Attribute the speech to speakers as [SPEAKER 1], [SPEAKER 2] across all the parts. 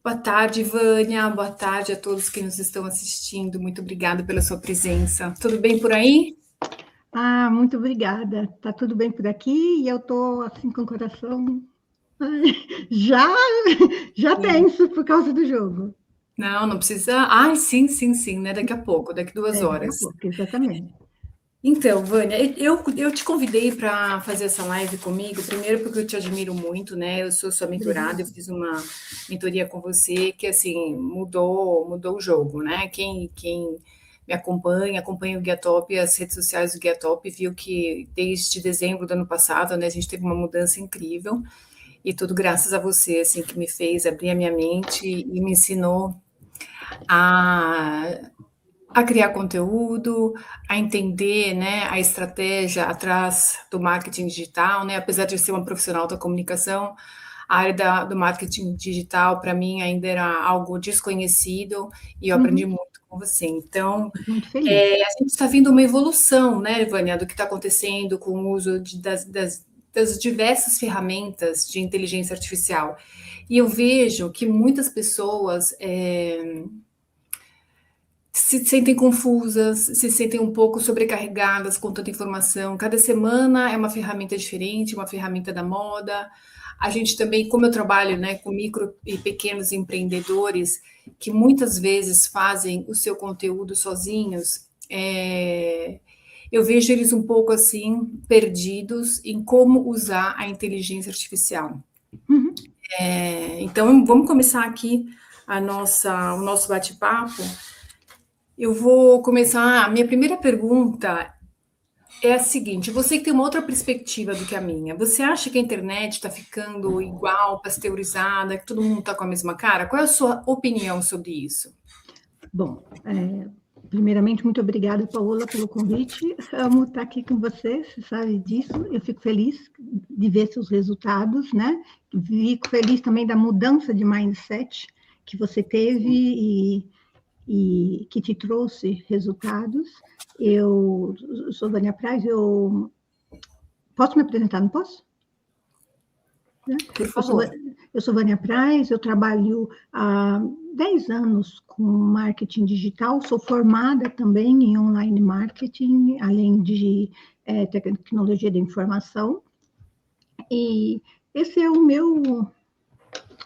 [SPEAKER 1] Boa tarde, Vânia. Boa tarde a todos que nos estão assistindo. Muito obrigada pela sua presença. Tudo bem por aí?
[SPEAKER 2] Muito obrigada. Tá tudo bem por aqui e eu tô assim com o coração já já
[SPEAKER 1] Sim.
[SPEAKER 2] tenso por causa do jogo.
[SPEAKER 1] Não, não precisa. Ai, sim, sim, sim, né? Daqui a pouco, daqui duas
[SPEAKER 2] Daqui a
[SPEAKER 1] horas.
[SPEAKER 2] pouco, exatamente.
[SPEAKER 1] Então, Vânia, eu te convidei para fazer essa live comigo, primeiro porque eu te admiro muito, né? Eu sou sua mentorada, eu
[SPEAKER 2] Obrigada.
[SPEAKER 1] fiz uma mentoria com você que, assim, mudou o jogo, né? Quem me acompanha o Guia Top, as redes sociais do Guia Top, viu que desde dezembro do ano passado, né, a gente teve uma mudança incrível e tudo graças a você, assim, que me fez abrir a minha mente e me ensinou a criar conteúdo, a entender, né, a estratégia atrás do marketing digital, né, apesar de eu ser uma profissional da comunicação, a área do marketing digital para mim ainda era algo desconhecido e eu aprendi
[SPEAKER 2] Uhum,
[SPEAKER 1] muito com você. Então,
[SPEAKER 2] fico muito feliz.
[SPEAKER 1] a gente está vendo uma evolução, né, Vânia, do que está acontecendo com o uso das diversas ferramentas de inteligência artificial. E eu vejo que muitas pessoas se sentem confusas, se sentem um pouco sobrecarregadas com tanta informação. Cada semana é uma ferramenta diferente, uma ferramenta da moda. A gente também, como eu trabalho, né, com micro e pequenos empreendedores que muitas vezes fazem o seu conteúdo sozinhos, eu vejo eles um pouco assim perdidos em como usar a inteligência artificial.
[SPEAKER 2] Uhum.
[SPEAKER 1] Então, vamos começar aqui o nosso bate-papo. Eu vou começar. A minha primeira pergunta é a seguinte: você que tem uma outra perspectiva do que a minha, você acha que a internet está ficando igual, pasteurizada, que todo mundo está com a mesma cara? Qual é a sua opinião sobre isso?
[SPEAKER 2] Bom, primeiramente, muito obrigada, Paola, pelo convite. Amo estar aqui com você, você sabe disso. Eu fico feliz de ver seus resultados, né? Fico feliz também da mudança de mindset que você teve e que te trouxe resultados. Eu sou Vânia Praz, eu posso me apresentar, não posso? Né?
[SPEAKER 1] Por
[SPEAKER 2] Eu sou,
[SPEAKER 1] favor.
[SPEAKER 2] eu sou Vânia Praz, eu trabalho há 10 anos com marketing digital, sou formada também em online marketing, além de tecnologia da informação, e esse é o meu,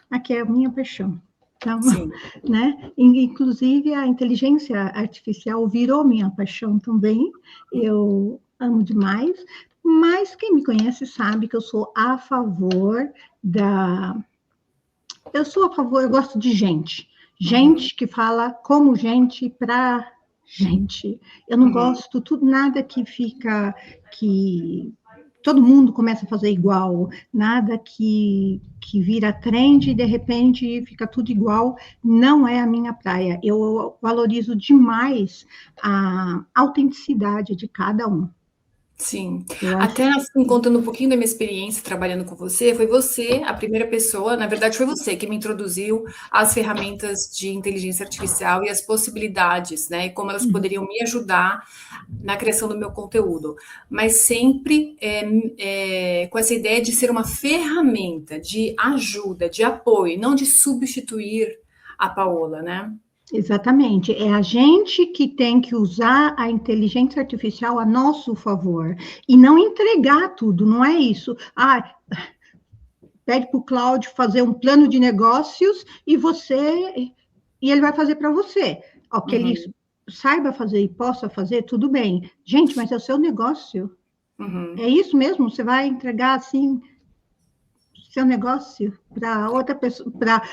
[SPEAKER 2] aqui é a minha paixão. Então,
[SPEAKER 1] Sim.
[SPEAKER 2] né? Inclusive, a inteligência artificial virou minha paixão também. Eu amo demais. Mas quem me conhece sabe que eu sou a favor da. Eu sou a favor, eu gosto de gente.
[SPEAKER 1] Uhum,
[SPEAKER 2] Gente que fala como gente para gente. Eu não
[SPEAKER 1] uhum.
[SPEAKER 2] gosto tudo nada que fica que todo mundo começa a fazer igual, nada que vira trend e de repente fica tudo igual, não é a minha praia. Eu valorizo demais a autenticidade de cada um.
[SPEAKER 1] Sim.
[SPEAKER 2] Eu
[SPEAKER 1] Até
[SPEAKER 2] acho.
[SPEAKER 1] assim, contando um pouquinho da minha experiência trabalhando com você, foi você a primeira pessoa, na verdade foi você que me introduziu às ferramentas de inteligência artificial e as possibilidades, né, e como elas poderiam me ajudar na criação do meu conteúdo, mas sempre com essa ideia de ser uma ferramenta de ajuda, de apoio, não de substituir a Paola, né?
[SPEAKER 2] Exatamente, é a gente que tem que usar a inteligência artificial a nosso favor e não entregar tudo, não é isso. Pede para o Cláudio fazer um plano de negócios e ele vai fazer para você. Ó, que ele
[SPEAKER 1] Uhum,
[SPEAKER 2] saiba fazer e possa fazer, tudo bem. Gente, mas é o seu negócio. É
[SPEAKER 1] uhum.
[SPEAKER 2] isso mesmo? Você vai entregar assim seu negócio para outra pessoa,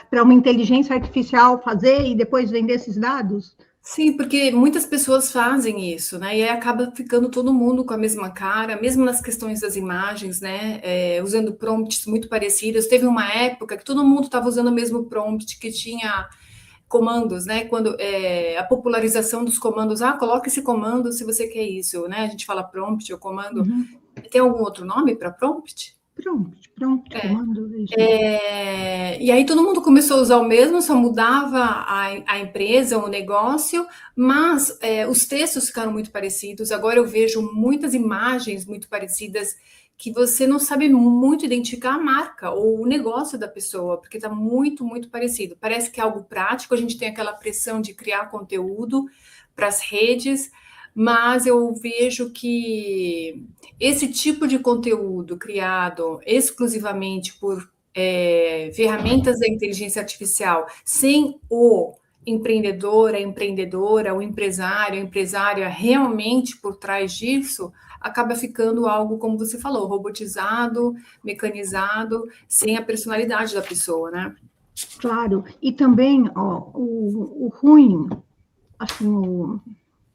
[SPEAKER 2] para uma inteligência artificial fazer e depois vender esses dados?
[SPEAKER 1] Sim, porque muitas pessoas fazem isso, né? E aí acaba ficando todo mundo com a mesma cara, mesmo nas questões das imagens, né? Usando prompts muito parecidos. Teve uma época que todo mundo estava usando o mesmo prompt, que tinha comandos, né? Quando a popularização dos comandos, coloca esse comando se você quer isso, né? A gente fala prompt ou comando.
[SPEAKER 2] Uhum.
[SPEAKER 1] Tem algum outro nome para prompt?
[SPEAKER 2] Pronto, comando, é isso mesmo.
[SPEAKER 1] E aí todo mundo começou a usar o mesmo, só mudava a empresa, o negócio, mas os textos ficaram muito parecidos. Agora eu vejo muitas imagens muito parecidas que você não sabe muito identificar a marca ou o negócio da pessoa, porque está muito, muito parecido. Parece que é algo prático, a gente tem aquela pressão de criar conteúdo para as redes, mas eu vejo que esse tipo de conteúdo criado exclusivamente por ferramentas da inteligência artificial, sem o empreendedor, a empreendedora, o empresário, a empresária realmente por trás disso, acaba ficando algo, como você falou, robotizado, mecanizado, sem a personalidade da pessoa, né?
[SPEAKER 2] Claro, e também, ó, o ruim, assim, o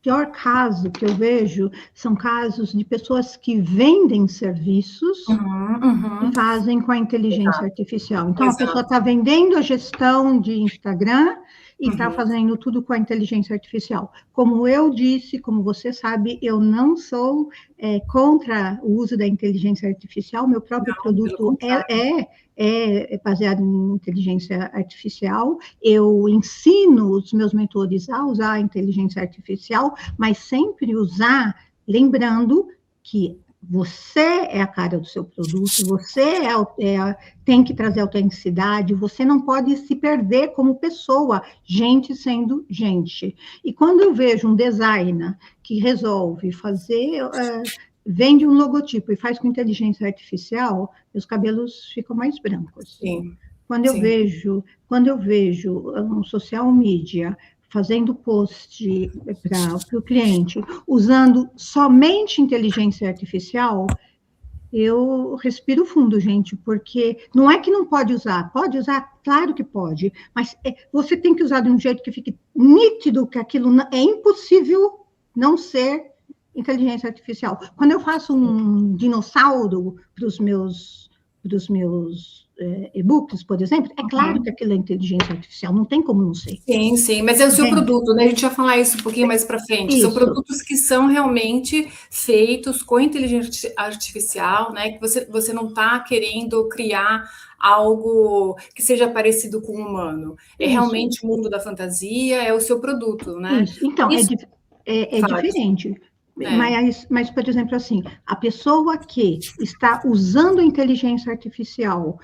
[SPEAKER 2] pior caso que eu vejo são casos de pessoas que vendem serviços e fazem com a inteligência artificial. Então, a pessoa está vendendo a gestão de Instagram e está fazendo tudo com a inteligência artificial. Como eu disse, como você sabe, eu não sou contra o uso da inteligência artificial, meu próprio produto é baseado em inteligência artificial, eu ensino os meus mentores a usar a inteligência artificial, mas sempre usar, lembrando que você é a cara do seu produto, você tem que trazer autenticidade, você não pode se perder como pessoa, gente sendo gente. E quando eu vejo um designer que resolve fazer, vende um logotipo e faz com inteligência artificial, meus cabelos ficam mais brancos.
[SPEAKER 1] Sim.
[SPEAKER 2] Quando eu vejo um social media fazendo post para o cliente, usando somente inteligência artificial, eu respiro fundo, gente, porque não é que não pode usar, claro que pode, mas você tem que usar de um jeito que fique nítido que aquilo é impossível não ser inteligência artificial. Quando eu faço um dinossauro para os meus e-books, por exemplo, é claro que aquilo é inteligência artificial, não tem como não ser.
[SPEAKER 1] Sim, sim, mas é o seu produto, né? A gente vai falar isso um pouquinho mais para frente. São produtos que são realmente feitos com inteligência artificial, né? Que você não está querendo criar algo que seja parecido com o humano. É realmente o mundo da fantasia, é o seu produto, né?
[SPEAKER 2] Isso. Então, é diferente. Mas, por exemplo, assim, a pessoa que está usando a inteligência artificial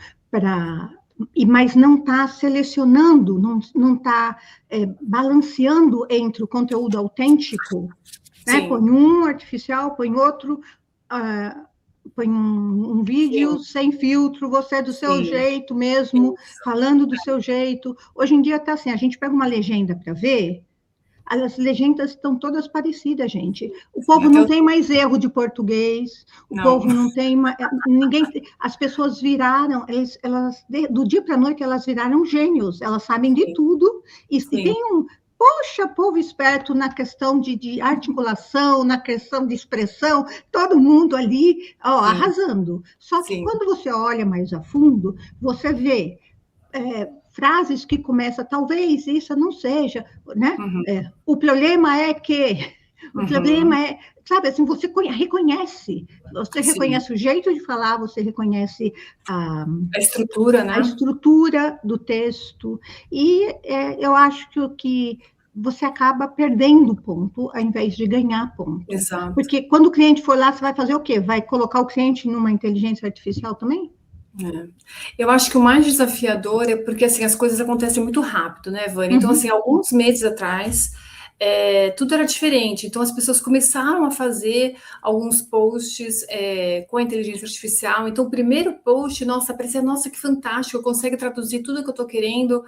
[SPEAKER 2] mas não está selecionando, não está balanceando entre o conteúdo autêntico, né? Põe um artificial, põe outro, põe um vídeo sem filtro, você é do seu jeito mesmo, falando do seu jeito. Hoje em dia está assim, a gente pega uma legenda para ver, as legendas estão todas parecidas, gente. O povo não tem mais erro de português, o povo não tem mais... As pessoas viraram, elas do dia para a noite, elas viraram gênios, elas sabem de tudo, e tem poxa, povo esperto na questão de articulação, na questão de expressão, todo mundo ali, arrasando. Só que quando você olha mais a fundo, você vê... frases que começam, talvez isso não seja, né? O problema é que, o problema é, sabe, assim, você reconhece o jeito de falar, você reconhece a
[SPEAKER 1] estrutura, né?
[SPEAKER 2] A estrutura do texto, e eu acho que você acaba perdendo ponto, ao invés de ganhar ponto.
[SPEAKER 1] Exato.
[SPEAKER 2] Porque quando o cliente for lá, você vai fazer o quê? Vai colocar o cliente numa inteligência artificial também?
[SPEAKER 1] Eu acho que o mais desafiador é porque assim, as coisas acontecem muito rápido, né, Vânia? Então, assim, alguns meses atrás, tudo era diferente. Então, as pessoas começaram a fazer alguns posts com a inteligência artificial. Então, o primeiro post, nossa, parecia, nossa, que fantástico, consegue traduzir tudo que eu estou querendo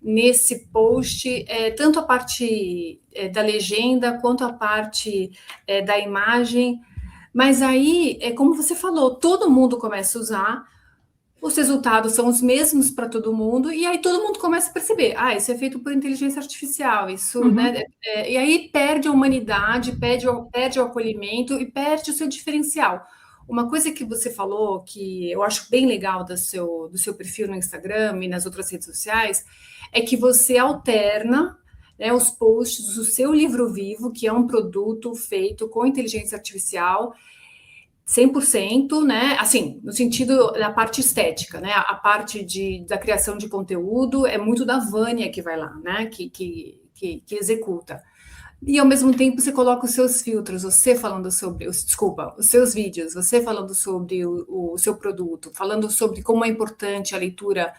[SPEAKER 1] nesse post, tanto a parte da legenda, quanto a parte da imagem. Mas aí, como você falou, todo mundo começa a usar, os resultados são os mesmos para todo mundo, e aí todo mundo começa a perceber, isso é feito por inteligência artificial, isso, né? E aí perde a humanidade, perde o acolhimento e perde o seu diferencial. Uma coisa que você falou, que eu acho bem legal do seu perfil no Instagram e nas outras redes sociais, é que você alterna, né, os posts do seu livro vivo, que é um produto feito com inteligência artificial, 100%, né? Assim, no sentido da parte estética, né? A parte da criação de conteúdo é muito da Vânia que vai lá, né? Que executa. E ao mesmo tempo você coloca os seus filtros, você falando sobre, desculpa, os seus vídeos, você falando sobre o seu produto, falando sobre como é importante a leitura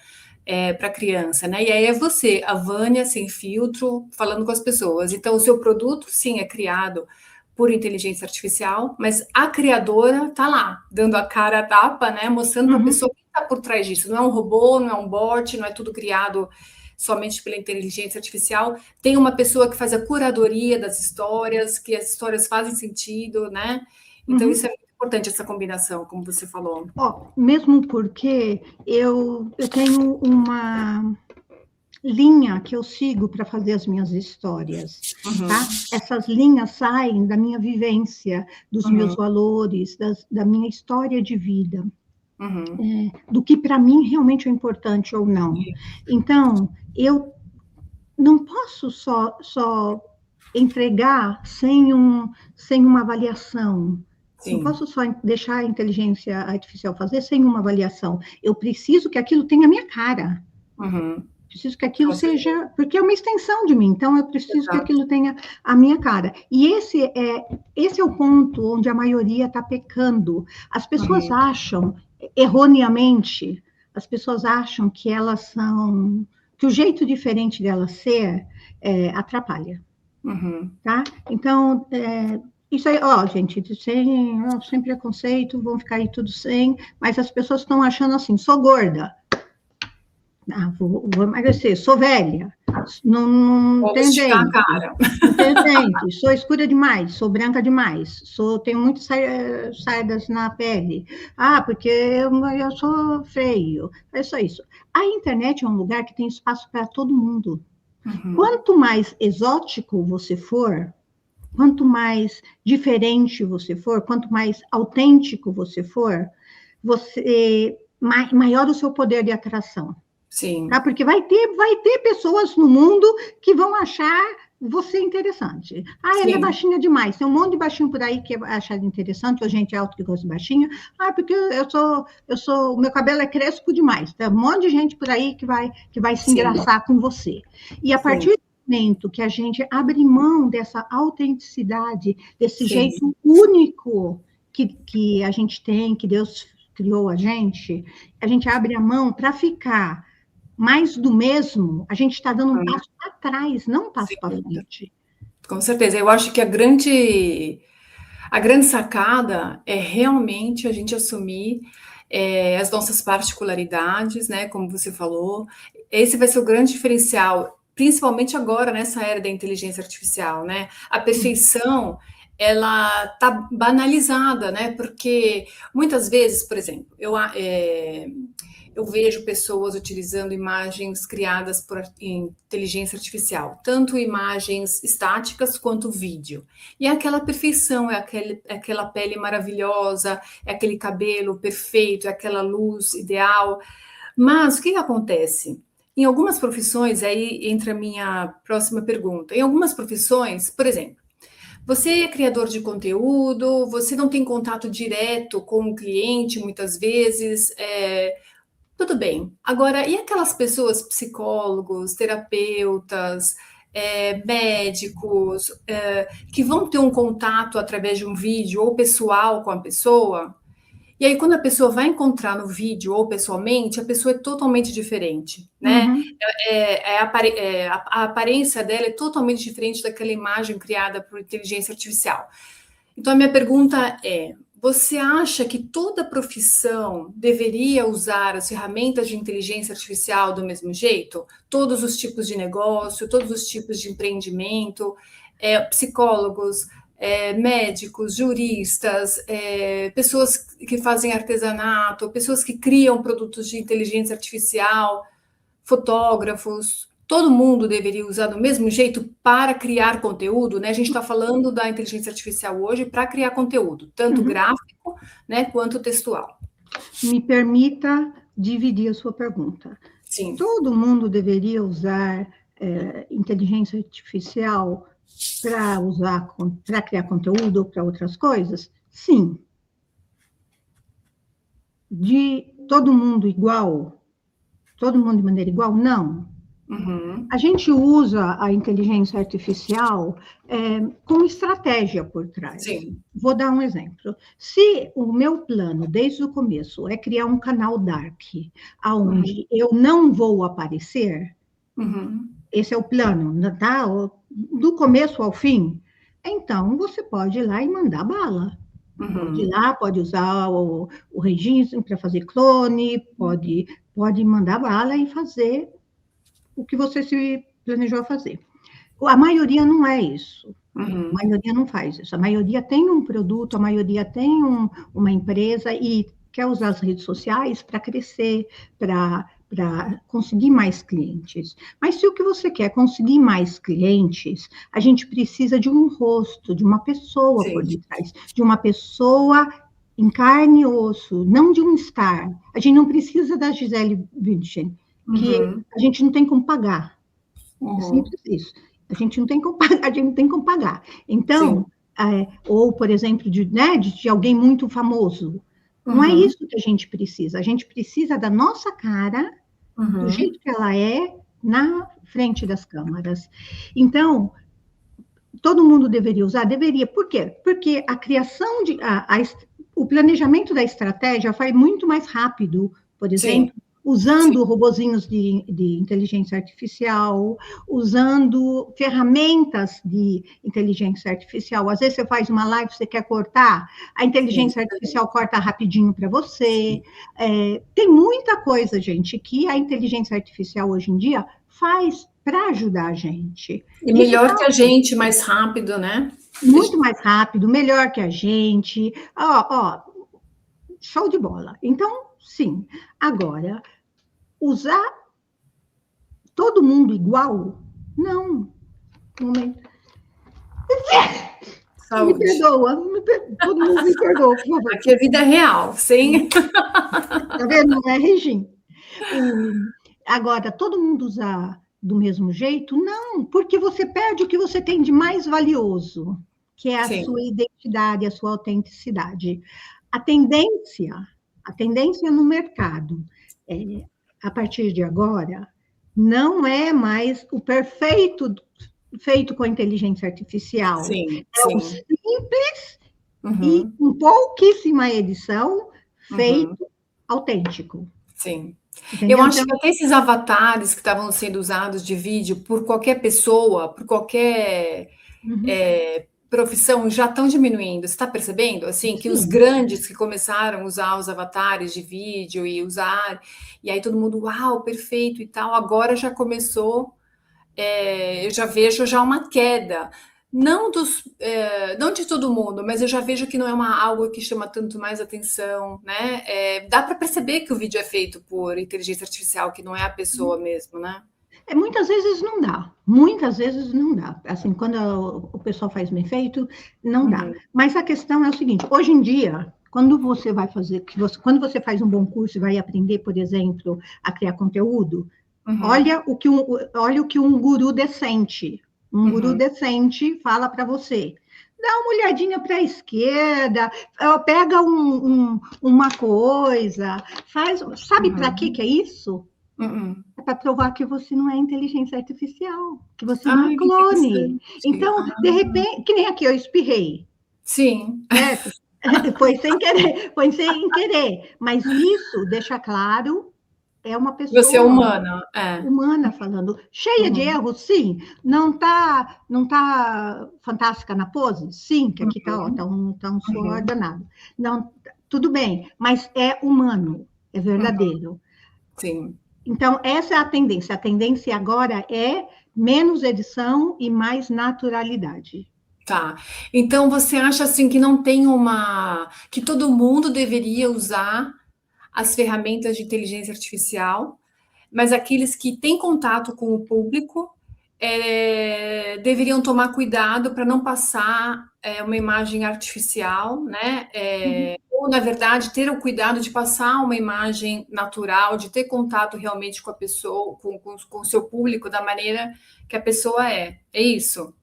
[SPEAKER 1] para a criança, né? E aí é você, a Vânia, sem filtro, falando com as pessoas. Então, o seu produto, sim, é criado por inteligência artificial, mas a criadora está lá, dando a cara a tapa, né? Mostrando para a pessoa o que está por trás disso. Não é um robô, não é um bot, não é tudo criado somente pela inteligência artificial. Tem uma pessoa que faz a curadoria das histórias, que as histórias fazem sentido, né? Então, isso é muito importante, essa combinação, como você falou.
[SPEAKER 2] Mesmo porque eu tenho uma linha que eu sigo para fazer as minhas histórias, tá? Essas linhas saem da minha vivência, dos meus valores, da minha história de vida, do que para mim realmente é importante ou não. Então, eu não posso só entregar sem uma avaliação. Sim. Não posso só deixar a inteligência artificial fazer sem uma avaliação. Eu preciso que aquilo tenha a minha cara. Preciso que aquilo seja... Porque é uma extensão de mim, então eu preciso que aquilo tenha a minha cara. E esse é o ponto onde a maioria está pecando. As pessoas acham, erroneamente, as pessoas acham que elas são... que o jeito diferente delas ser atrapalha. Tá? Então... isso aí, gente, sem preconceito, vão ficar aí tudo sem, mas as pessoas estão achando assim, sou gorda, vou emagrecer, sou velha, não tenho dente, não tenho dente, sou escura demais, sou branca demais, tenho muitas sardas na pele, porque eu sou feio, é só isso. A internet é um lugar que tem espaço para todo mundo. Quanto mais exótico você for, quanto mais diferente você for, quanto mais autêntico você for, maior o seu poder de atração.
[SPEAKER 1] Sim.
[SPEAKER 2] Tá? Porque vai ter pessoas no mundo que vão achar você interessante. Ela é baixinha demais. Tem um monte de baixinho por aí que é achado interessante, ou gente alta que gosta de baixinha. Porque o meu cabelo é crespo demais. Tem um monte de gente por aí que vai se engraçar com você. E a partir momento que a gente abre mão dessa autenticidade, desse jeito único que a gente tem, que Deus criou a gente abre a mão para ficar mais do mesmo, a gente está dando um passo para trás, não um passo para frente.
[SPEAKER 1] Com certeza. Eu acho que a grande sacada é realmente a gente assumir as nossas particularidades, né? Como você falou. Esse vai ser o grande diferencial, principalmente agora, nessa era da inteligência artificial, né? A perfeição, ela tá banalizada, né? Porque muitas vezes, por exemplo, eu vejo pessoas utilizando imagens criadas por inteligência artificial, tanto imagens estáticas quanto vídeo. E é aquela perfeição, é aquela pele maravilhosa, é aquele cabelo perfeito, é aquela luz ideal. Mas o que acontece? Em algumas profissões, aí entra a minha próxima pergunta. Em algumas profissões, por exemplo, você é criador de conteúdo, você não tem contato direto com o cliente, muitas vezes, tudo bem. Agora, e aquelas pessoas, psicólogos, terapeutas, médicos, que vão ter um contato através de um vídeo ou pessoal com a pessoa? E aí, quando a pessoa vai encontrar no vídeo ou pessoalmente, a pessoa é totalmente diferente, né? A aparência dela é totalmente diferente daquela imagem criada por inteligência artificial. Então, a minha pergunta é: você acha que toda profissão deveria usar as ferramentas de inteligência artificial do mesmo jeito? Todos os tipos de negócio, todos os tipos de empreendimento, psicólogos, médicos, juristas, pessoas que fazem artesanato, pessoas que criam produtos de inteligência artificial, fotógrafos, todo mundo deveria usar do mesmo jeito para criar conteúdo, né? A gente está falando da inteligência artificial hoje para criar conteúdo, tanto gráfico, né, quanto textual.
[SPEAKER 2] Me permita dividir a sua pergunta.
[SPEAKER 1] Sim.
[SPEAKER 2] Todo mundo deveria usar inteligência artificial para criar conteúdo ou para outras coisas? Sim. De todo mundo igual? Todo mundo de maneira igual? Não.
[SPEAKER 1] Uhum.
[SPEAKER 2] A gente usa a inteligência artificial com estratégia por trás.
[SPEAKER 1] Sim.
[SPEAKER 2] Vou dar um exemplo. Se o meu plano, desde o começo, é criar um canal dark,
[SPEAKER 1] Uhum.
[SPEAKER 2] onde eu não vou aparecer,
[SPEAKER 1] Uhum.
[SPEAKER 2] esse é o plano, tá? Do começo ao fim, então você pode ir lá e mandar bala. Pode ir
[SPEAKER 1] Uhum.
[SPEAKER 2] lá, pode usar o registro para fazer clone, pode mandar bala e fazer o que você se planejou a fazer. A maioria não é isso. A
[SPEAKER 1] Uhum.
[SPEAKER 2] maioria não faz isso. A maioria tem um produto, a maioria tem uma empresa e quer usar as redes sociais para crescer, para conseguir mais clientes. Mas se o que você quer é conseguir mais clientes, a gente precisa de um rosto, de uma pessoa por
[SPEAKER 1] Sim.
[SPEAKER 2] detrás, de uma pessoa em carne e osso, não de um star. A gente não precisa da Gisele Bündchen, que
[SPEAKER 1] Uhum.
[SPEAKER 2] a gente não tem como pagar. É
[SPEAKER 1] Uhum.
[SPEAKER 2] simples isso. A gente não tem como pagar, a gente não tem como pagar.
[SPEAKER 1] Sim.
[SPEAKER 2] Então, ou, por exemplo, de alguém muito famoso. Não é
[SPEAKER 1] Uhum.
[SPEAKER 2] isso que a gente precisa. A gente precisa da nossa cara, do
[SPEAKER 1] Uhum.
[SPEAKER 2] jeito que ela é, na frente das câmaras. Então, todo mundo deveria usar? Deveria. Por quê? Porque a criação o planejamento da estratégia vai muito mais rápido, por
[SPEAKER 1] Sim.
[SPEAKER 2] exemplo,
[SPEAKER 1] Sim.
[SPEAKER 2] usando robozinhos de inteligência artificial, usando ferramentas de inteligência artificial. Às vezes você faz uma live, você quer cortar, a
[SPEAKER 1] Sim.
[SPEAKER 2] inteligência artificial corta rapidinho para você.
[SPEAKER 1] Sim.
[SPEAKER 2] Tem muita coisa, gente, que a inteligência artificial hoje em dia faz para ajudar a gente.
[SPEAKER 1] E
[SPEAKER 2] Isso
[SPEAKER 1] melhor
[SPEAKER 2] está
[SPEAKER 1] que a gente, mais rápido, né?
[SPEAKER 2] muito mais rápido, melhor que a gente. Ó, show de bola. Então, sim. Agora, usar todo mundo igual? Não. Um momento. Me
[SPEAKER 1] Saúde.
[SPEAKER 2] perdoa, todo mundo me perdoa, por favor.
[SPEAKER 1] Aqui é vida real, sem.
[SPEAKER 2] Tá vendo? Não é, Regina? Agora, todo mundo usar do mesmo jeito? Não, porque você perde o que você tem de mais valioso, que é a
[SPEAKER 1] Sim.
[SPEAKER 2] sua identidade, a sua autenticidade. A tendência, a tendência no mercado, a partir de agora, não é mais o perfeito feito com a inteligência artificial.
[SPEAKER 1] Sim.
[SPEAKER 2] É o
[SPEAKER 1] Sim.
[SPEAKER 2] simples e
[SPEAKER 1] Uhum.
[SPEAKER 2] com pouquíssima edição
[SPEAKER 1] Uhum.
[SPEAKER 2] feito autêntico.
[SPEAKER 1] Sim. Eu
[SPEAKER 2] Entendeu?
[SPEAKER 1] acho
[SPEAKER 2] Então,
[SPEAKER 1] que até esses avatares que estavam sendo usados de vídeo por qualquer pessoa, por qualquer
[SPEAKER 2] uhum,
[SPEAKER 1] profissão, já estão diminuindo. Você está percebendo? Assim, que os
[SPEAKER 2] sim.
[SPEAKER 1] grandes que começaram a usar os avatares de vídeo e usar, e aí todo mundo, uau, perfeito e tal, agora já começou, eu já vejo já uma queda. Não de todo mundo, mas eu já vejo que não é algo que chama tanto mais atenção, né? Dá para perceber que o vídeo é feito por inteligência artificial, que não é a pessoa mesmo, né?
[SPEAKER 2] Muitas vezes não dá, muitas vezes não dá. Assim, quando o pessoal faz bem feito, não dá.
[SPEAKER 1] Uhum,
[SPEAKER 2] Mas a questão é o seguinte: hoje em dia, quando você vai fazer, quando você faz um bom curso e vai aprender, por exemplo, a criar conteúdo,
[SPEAKER 1] uhum,
[SPEAKER 2] olha o que um guru
[SPEAKER 1] uhum,
[SPEAKER 2] decente fala para você. Dá uma olhadinha para a esquerda, pega uma coisa, faz. Sabe para
[SPEAKER 1] uhum,
[SPEAKER 2] que é isso?
[SPEAKER 1] uhum.
[SPEAKER 2] É para provar que você não é inteligência artificial, que você não é
[SPEAKER 1] Ai, que
[SPEAKER 2] clone.
[SPEAKER 1] interessante.
[SPEAKER 2] Então, de repente, que nem aqui eu espirrei,
[SPEAKER 1] Sim.
[SPEAKER 2] certo? Foi sem querer, foi sem querer. Mas isso deixa claro, é uma
[SPEAKER 1] Você é
[SPEAKER 2] pessoa
[SPEAKER 1] humana, é.
[SPEAKER 2] humana falando, cheia de
[SPEAKER 1] Uhum,
[SPEAKER 2] erros, sim. Não tá fantástica na pose? Sim, que aqui
[SPEAKER 1] uhum,
[SPEAKER 2] tá um suor
[SPEAKER 1] uhum,
[SPEAKER 2] danado. Não, tudo bem, mas é humano, é
[SPEAKER 1] uhum,
[SPEAKER 2] verdadeiro.
[SPEAKER 1] sim.
[SPEAKER 2] Então, essa é a tendência. A tendência agora é menos edição e mais naturalidade.
[SPEAKER 1] Tá. Então você acha assim que não tem que todo mundo deveria usar as ferramentas de inteligência artificial, mas aqueles que têm contato com o público deveriam tomar cuidado para não passar uma imagem artificial, né?
[SPEAKER 2] Uhum.
[SPEAKER 1] Ou, na verdade, ter o cuidado de passar uma imagem natural, de ter contato realmente com a pessoa, com o seu público, da maneira que a pessoa é. É isso?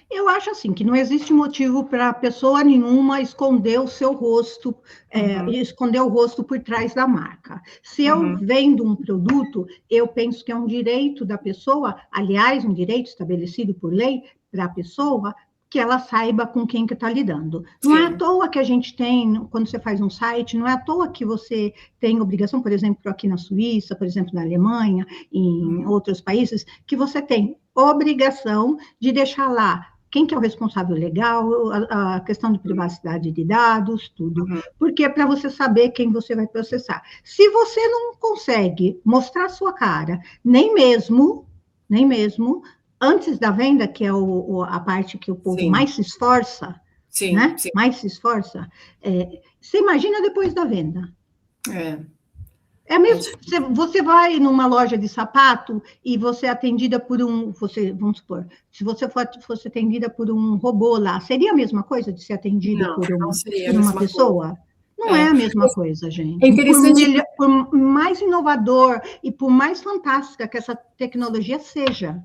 [SPEAKER 2] Eu acho assim que não existe motivo para pessoa nenhuma esconder o seu rosto, esconder o rosto por trás da marca. Se eu
[SPEAKER 1] Uhum.
[SPEAKER 2] vendo um produto, eu penso que é um direito da pessoa, aliás, um direito estabelecido por lei para a pessoa, que ela saiba com quem que está lidando. Não é à
[SPEAKER 1] Sim.
[SPEAKER 2] toa que a gente tem, quando você faz um site, não é à toa que você tem obrigação, por exemplo, aqui na Suíça, por exemplo, na Alemanha, em
[SPEAKER 1] Uhum.
[SPEAKER 2] outros países, que você tem obrigação de deixar lá quem que é o responsável legal, a questão de privacidade de dados, tudo.
[SPEAKER 1] Uhum.
[SPEAKER 2] Porque é para você saber quem você vai processar. Se você não consegue mostrar a sua cara, nem mesmo antes da venda, que é a parte que o povo
[SPEAKER 1] Sim,
[SPEAKER 2] mais se esforça,
[SPEAKER 1] sim,
[SPEAKER 2] né?
[SPEAKER 1] sim.
[SPEAKER 2] Mais se esforça, você imagina depois da venda.
[SPEAKER 1] É,
[SPEAKER 2] É
[SPEAKER 1] é
[SPEAKER 2] mesmo,
[SPEAKER 1] difícil.
[SPEAKER 2] você vai numa loja de sapato e você é atendida por vamos supor, se você fosse atendida por um robô lá, seria a mesma coisa de ser atendida
[SPEAKER 1] Não, não seria a
[SPEAKER 2] por uma
[SPEAKER 1] mesma coisa.
[SPEAKER 2] pessoa? Não é
[SPEAKER 1] É,
[SPEAKER 2] a mesma coisa,
[SPEAKER 1] é
[SPEAKER 2] gente.
[SPEAKER 1] interessante.
[SPEAKER 2] Por mais inovador e por mais fantástica que essa tecnologia seja.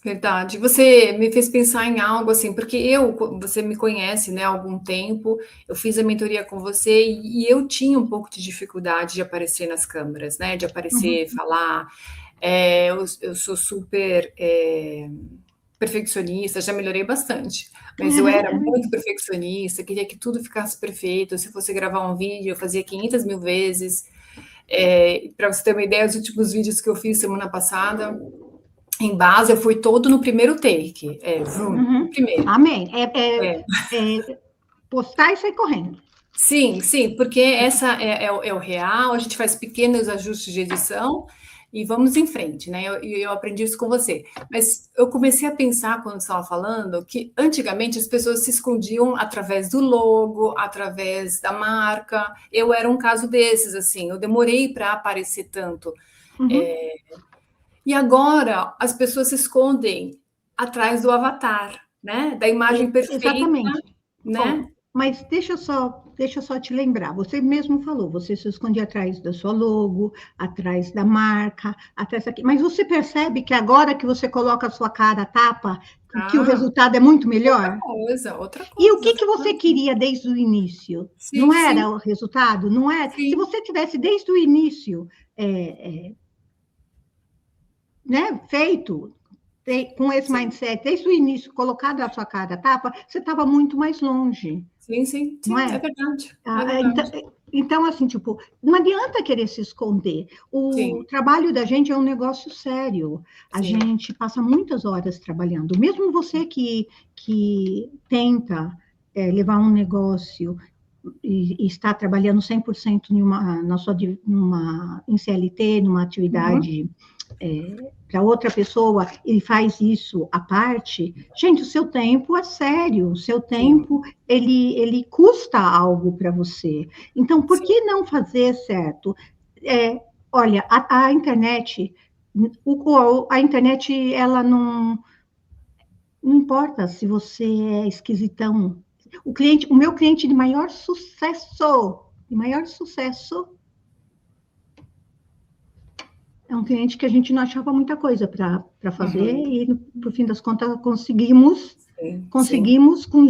[SPEAKER 1] Verdade. Você me fez pensar em algo assim, porque você me conhece, né, há algum tempo, eu fiz a mentoria com você e eu tinha um pouco de dificuldade de aparecer nas câmeras, né, de
[SPEAKER 2] Uhum,
[SPEAKER 1] aparecer, falar. Eu sou super perfeccionista, já melhorei bastante, mas eu era muito perfeccionista, queria que tudo ficasse perfeito. Se fosse gravar um vídeo, eu fazia 500 mil vezes. Para você ter uma ideia, os últimos vídeos que eu fiz semana passada, em base, eu fui todo no primeiro take. Vroom, no
[SPEAKER 2] uhum.
[SPEAKER 1] primeiro.
[SPEAKER 2] Amém.
[SPEAKER 1] É.
[SPEAKER 2] Postar e sair correndo.
[SPEAKER 1] Sim, sim, porque essa é o real, a gente faz pequenos ajustes de edição e vamos em frente, né? Eu aprendi isso com você. Mas eu comecei a pensar, quando você estava falando, que antigamente as pessoas se escondiam através do logo, através da marca. Eu era um caso desses, assim, eu demorei para aparecer tanto.
[SPEAKER 2] Uhum.
[SPEAKER 1] E agora as pessoas se escondem atrás do avatar, né? Da imagem perfeita,
[SPEAKER 2] Exatamente. Bom,
[SPEAKER 1] né?
[SPEAKER 2] mas deixa eu só te lembrar. Você mesmo falou, você se escondia atrás da sua logo, atrás da marca, atrás daqui. Mas você percebe que agora que você coloca a sua cara a tapa, que o
[SPEAKER 1] Ah,
[SPEAKER 2] resultado é muito melhor?
[SPEAKER 1] outra
[SPEAKER 2] E o
[SPEAKER 1] coisa,
[SPEAKER 2] que
[SPEAKER 1] outra
[SPEAKER 2] que você
[SPEAKER 1] coisa.
[SPEAKER 2] queria desde o início? Não
[SPEAKER 1] Sim, sim,
[SPEAKER 2] era o resultado? Não é? Se
[SPEAKER 1] sim,
[SPEAKER 2] você tivesse desde o início, né, feito com esse
[SPEAKER 1] sim,
[SPEAKER 2] mindset, desde o início, colocado a sua cara a tapa, você estava muito mais longe,
[SPEAKER 1] sim, sim,
[SPEAKER 2] não
[SPEAKER 1] sim, é
[SPEAKER 2] é?
[SPEAKER 1] verdade, é
[SPEAKER 2] Então,
[SPEAKER 1] verdade.
[SPEAKER 2] assim, tipo, não adianta querer se esconder.
[SPEAKER 1] Sim,
[SPEAKER 2] O trabalho da gente é um negócio sério. A
[SPEAKER 1] sim,
[SPEAKER 2] gente passa muitas horas trabalhando. Mesmo você que tenta levar um negócio e está trabalhando 100% em CLT, numa
[SPEAKER 1] uhum,
[SPEAKER 2] atividade para outra pessoa e faz isso à parte, gente, o seu tempo é sério, o seu
[SPEAKER 1] sim,
[SPEAKER 2] tempo ele custa algo para você. Então, por
[SPEAKER 1] sim,
[SPEAKER 2] que não fazer certo? Olha, a internet, a internet, ela não importa se você é esquisitão. O meu cliente de maior sucesso é um cliente que a gente não achava muita coisa para fazer
[SPEAKER 1] uhum,
[SPEAKER 2] e, por fim das contas, conseguimos,
[SPEAKER 1] sim, sim.
[SPEAKER 2] conseguimos com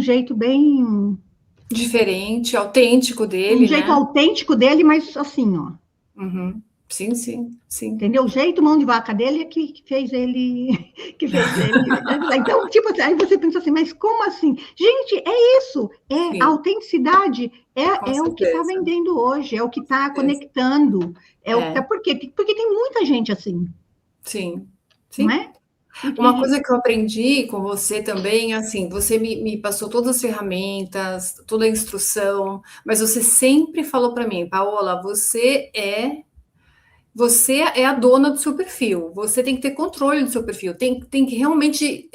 [SPEAKER 1] Diferente, autêntico
[SPEAKER 2] um
[SPEAKER 1] dele,
[SPEAKER 2] jeito
[SPEAKER 1] né?
[SPEAKER 2] autêntico dele, mas assim, ó,
[SPEAKER 1] Uhum. Sim, sim, sim,
[SPEAKER 2] entendeu? O jeito mão de vaca dele é que fez ele, que fez ele. Então, tipo, aí você pensa assim, mas como assim? Gente, é isso, a
[SPEAKER 1] sim,
[SPEAKER 2] autenticidade
[SPEAKER 1] com
[SPEAKER 2] é o que está
[SPEAKER 1] certeza,
[SPEAKER 2] vendendo hoje, é o que
[SPEAKER 1] com
[SPEAKER 2] está
[SPEAKER 1] certeza.
[SPEAKER 2] conectando, é o que tá,
[SPEAKER 1] É,
[SPEAKER 2] por quê? Porque tem muita gente assim,
[SPEAKER 1] sim,
[SPEAKER 2] não
[SPEAKER 1] sim.
[SPEAKER 2] é?
[SPEAKER 1] Uma
[SPEAKER 2] E,
[SPEAKER 1] coisa que eu aprendi com você também, assim, você me passou todas as ferramentas, toda a instrução, mas você sempre falou para mim, Paola, você é a dona do seu perfil, você tem que ter controle do seu perfil, tem que realmente,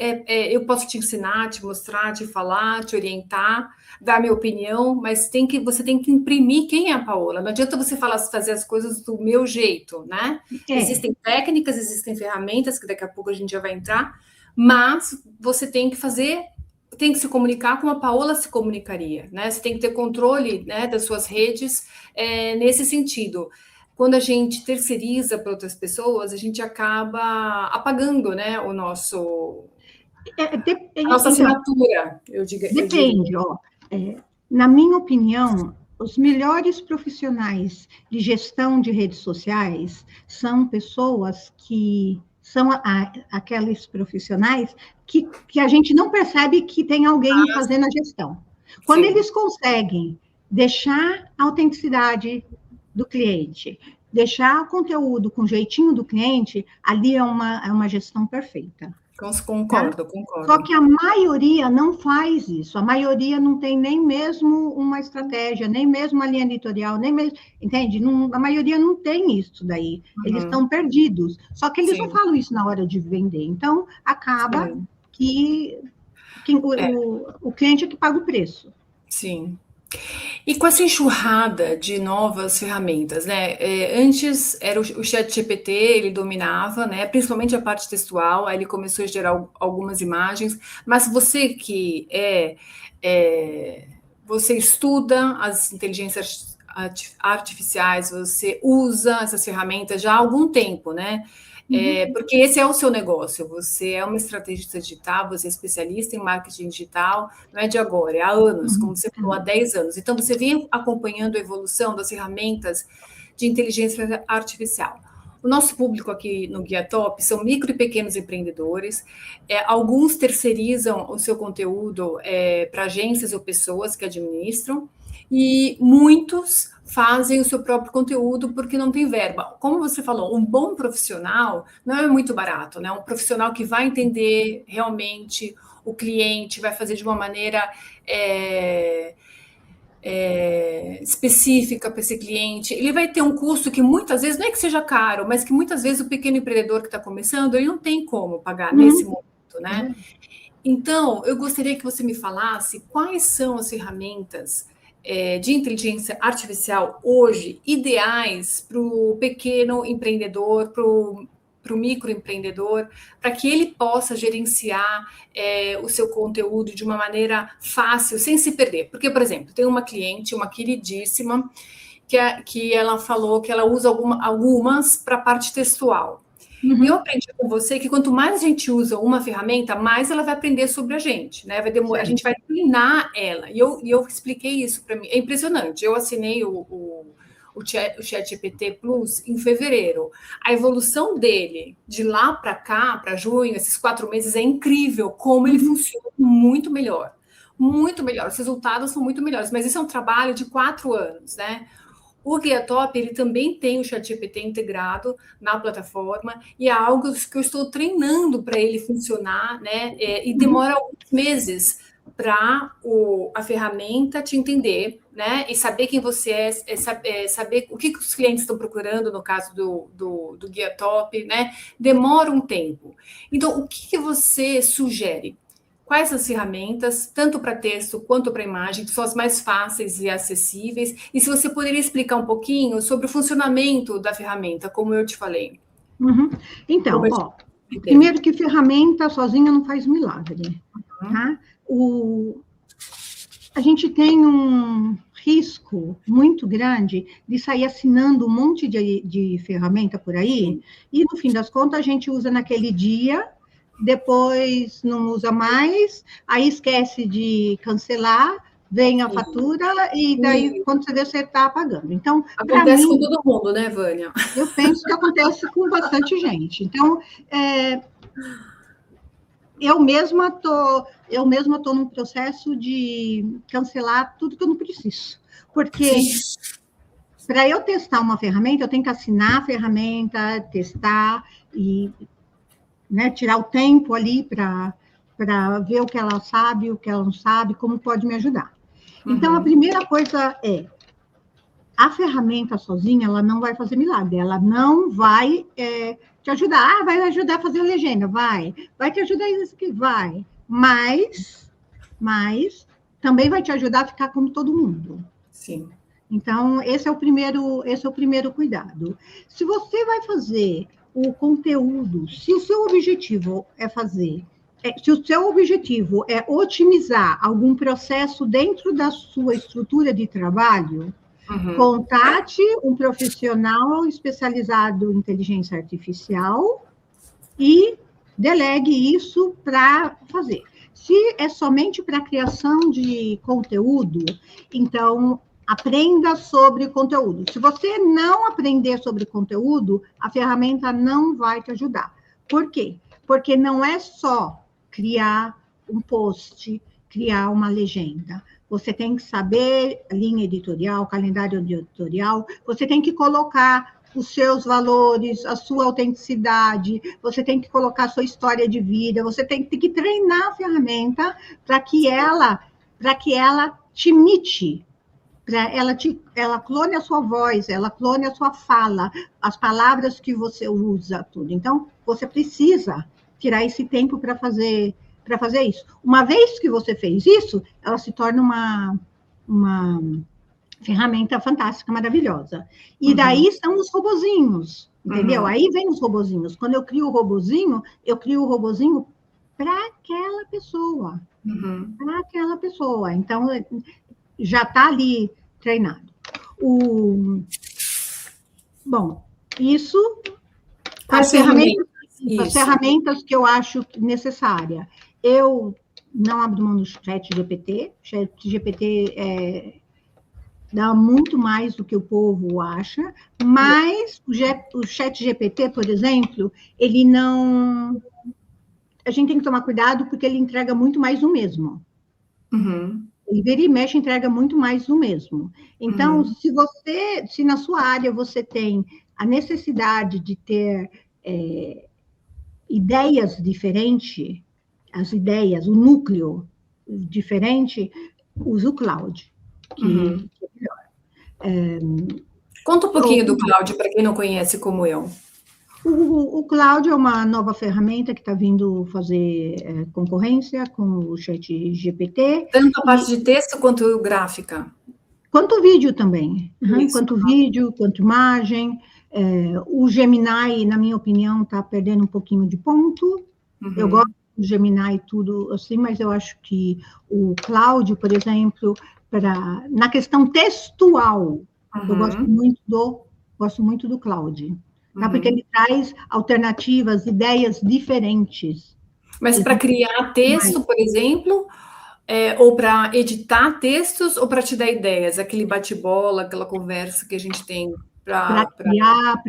[SPEAKER 1] eu posso te ensinar, te mostrar, te falar, te orientar, dar minha opinião, mas você tem que imprimir quem é a Paola, não adianta você fazer as coisas do meu jeito, né?
[SPEAKER 2] é,
[SPEAKER 1] Existem técnicas, existem ferramentas, que daqui a pouco a gente já vai entrar, mas você tem que se comunicar como a Paola se comunicaria, né? Você tem que ter controle, né, das suas redes, nesse sentido. Quando a gente terceiriza para outras pessoas, a gente acaba apagando, né, o nosso. A nossa assinatura, eu digo.
[SPEAKER 2] Depende, ó. Na minha opinião, os melhores profissionais de gestão de redes sociais são pessoas que são aqueles profissionais que a gente não percebe que tem alguém fazendo a gestão. Quando eles conseguem deixar a autenticidade do cliente, deixar o conteúdo com o jeitinho do cliente, ali é uma gestão perfeita.
[SPEAKER 1] Concordo.
[SPEAKER 2] Só que a maioria não faz isso. A maioria não tem nem mesmo uma estratégia, nem mesmo uma linha editorial, nem mesmo, entende? A maioria não tem isso daí. Eles estão perdidos. Só que eles não falam isso na hora de vender. Então, acaba que o cliente é que paga o preço.
[SPEAKER 1] Sim. E com essa enxurrada de novas ferramentas, né? Antes era o ChatGPT, ele dominava, né? Principalmente a parte textual, aí ele começou a gerar algumas imagens, mas você que você estuda as inteligências artificiais, você usa essas ferramentas já há algum tempo, né? Porque esse é o seu negócio, você é uma estrategista digital, você é especialista em marketing digital, não é de agora, é há anos, como você falou, há 10 anos. Então, você vem acompanhando a evolução das ferramentas de inteligência artificial. O nosso público aqui no Guia Top são micro e pequenos empreendedores, alguns terceirizam o seu conteúdo para agências ou pessoas que administram, e muitos fazem o seu próprio conteúdo porque não tem verba. Como você falou, um bom profissional não é muito barato, né? Um profissional que vai entender realmente o cliente, vai fazer de uma maneira específica para esse cliente, ele vai ter um custo que muitas vezes, não é que seja caro, mas que muitas vezes o pequeno empreendedor que está começando, ele não tem como pagar nesse momento, né? Então, eu gostaria que você me falasse quais são as ferramentas de inteligência artificial hoje ideais para o pequeno empreendedor, para o microempreendedor, para que ele possa gerenciar o seu conteúdo de uma maneira fácil, sem se perder. Porque, por exemplo, tem uma cliente, uma queridíssima, que ela falou que ela usa algumas para a parte textual. E eu aprendi com você que quanto mais a gente usa uma ferramenta, mais ela vai aprender sobre a gente, né? A gente vai treinar ela. E eu expliquei isso para mim. É impressionante. Eu assinei o ChatGPT Plus em fevereiro. A evolução dele de lá para cá, para junho, esses 4 meses, é incrível como ele funciona muito melhor. Muito melhor. Os resultados são muito melhores. Mas isso é um trabalho de 4 anos, né? O Guia Top, ele também tem o ChatGPT integrado na plataforma e é algo que eu estou treinando para ele funcionar, né? E demora alguns meses para a ferramenta te entender, né? E saber quem você saber o que os clientes estão procurando, no caso do Guia Top, né? Demora um tempo. Então, o que você sugere? Quais as ferramentas, tanto para texto quanto para imagem, que são as mais fáceis e acessíveis? E se você poderia explicar um pouquinho sobre o funcionamento da ferramenta, como eu te falei.
[SPEAKER 2] Então, primeiro que ferramenta sozinha não faz milagre, tá? A gente tem um risco muito grande de sair assinando um monte de ferramenta por aí, e no fim das contas a gente usa naquele dia, depois não usa mais, aí esquece de cancelar, vem a fatura, e daí, quando você vê, você está pagando. Então,
[SPEAKER 1] acontece com todo mundo, né, Vânia?
[SPEAKER 2] Eu penso que acontece com bastante gente. Então, eu mesma estou num processo de cancelar tudo que eu não preciso. Porque para eu testar uma ferramenta, eu tenho que assinar a ferramenta, testar e... né, tirar o tempo ali para ver o que ela sabe, o que ela não sabe, como pode me ajudar. Então, a primeira coisa a ferramenta sozinha, ela não vai fazer milagre, ela não vai te ajudar. Vai ajudar a fazer a legenda, vai te ajudar isso aqui, vai. Mas também vai te ajudar a ficar como todo mundo.
[SPEAKER 1] Sim.
[SPEAKER 2] Então, esse é o primeiro cuidado. Se você vai fazer o conteúdo, se o seu objetivo se o seu objetivo é otimizar algum processo dentro da sua estrutura de trabalho, contate um profissional especializado em inteligência artificial e delegue isso para fazer. Se é somente para criação de conteúdo, então aprenda sobre conteúdo. Se você não aprender sobre conteúdo, a ferramenta não vai te ajudar. Por quê? Porque não é só criar um post, criar uma legenda. Você tem que saber linha editorial, calendário editorial, você tem que colocar os seus valores, a sua autenticidade, você tem que colocar a sua história de vida, você tem que treinar a ferramenta para que ela te imite, ela clone a sua voz, ela clone a sua fala, as palavras que você usa, tudo. Então, você precisa tirar esse tempo para fazer isso. Uma vez que você fez isso, ela se torna uma ferramenta fantástica, maravilhosa. E daí são os robozinhos, entendeu? Aí vem os robozinhos. Quando eu crio o robozinho para aquela pessoa. Para aquela pessoa. Então, já está ali treinado. Bom, isso... As ferramentas que eu acho necessária. Eu não abro mão do ChatGPT. ChatGPT dá muito mais do que o povo acha, mas o ChatGPT, por exemplo, ele não... A gente tem que tomar cuidado porque ele entrega muito mais do mesmo. Ele vira e mexe, entrega muito mais do mesmo. Então, se na sua área você tem a necessidade de ter ideias diferentes, as ideias, o núcleo diferente, use o Claude, que é melhor.
[SPEAKER 1] Conta um pouquinho do Claude, para quem não conhece como eu.
[SPEAKER 2] O Claude é uma nova ferramenta que está vindo fazer concorrência com o ChatGPT.
[SPEAKER 1] Tanto a parte de texto quanto gráfica.
[SPEAKER 2] Quanto vídeo também. Quanto vídeo, quanto imagem. O Gemini, na minha opinião, está perdendo um pouquinho de ponto. Eu gosto do Gemini e tudo assim, mas eu acho que o Claude, por exemplo, na questão textual, eu gosto muito do Claude. Tá? Porque ele traz alternativas, ideias diferentes.
[SPEAKER 1] Mas para criar texto, por exemplo, ou para editar textos, ou para te dar ideias, aquele bate-bola, aquela conversa que a gente tem
[SPEAKER 2] para criar,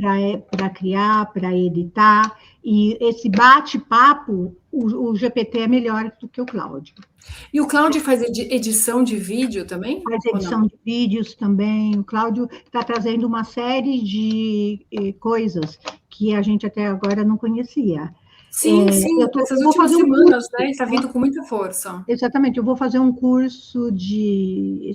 [SPEAKER 2] para editar, e esse bate-papo, o GPT é melhor do que o Claude.
[SPEAKER 1] E o Claude faz edição de vídeo também?
[SPEAKER 2] Faz edição de vídeos também. O Claudio está trazendo uma série de coisas que a gente até agora não conhecia.
[SPEAKER 1] Sim, essas últimas semanas, né? Está vindo com muita força.
[SPEAKER 2] Exatamente, eu vou fazer um curso de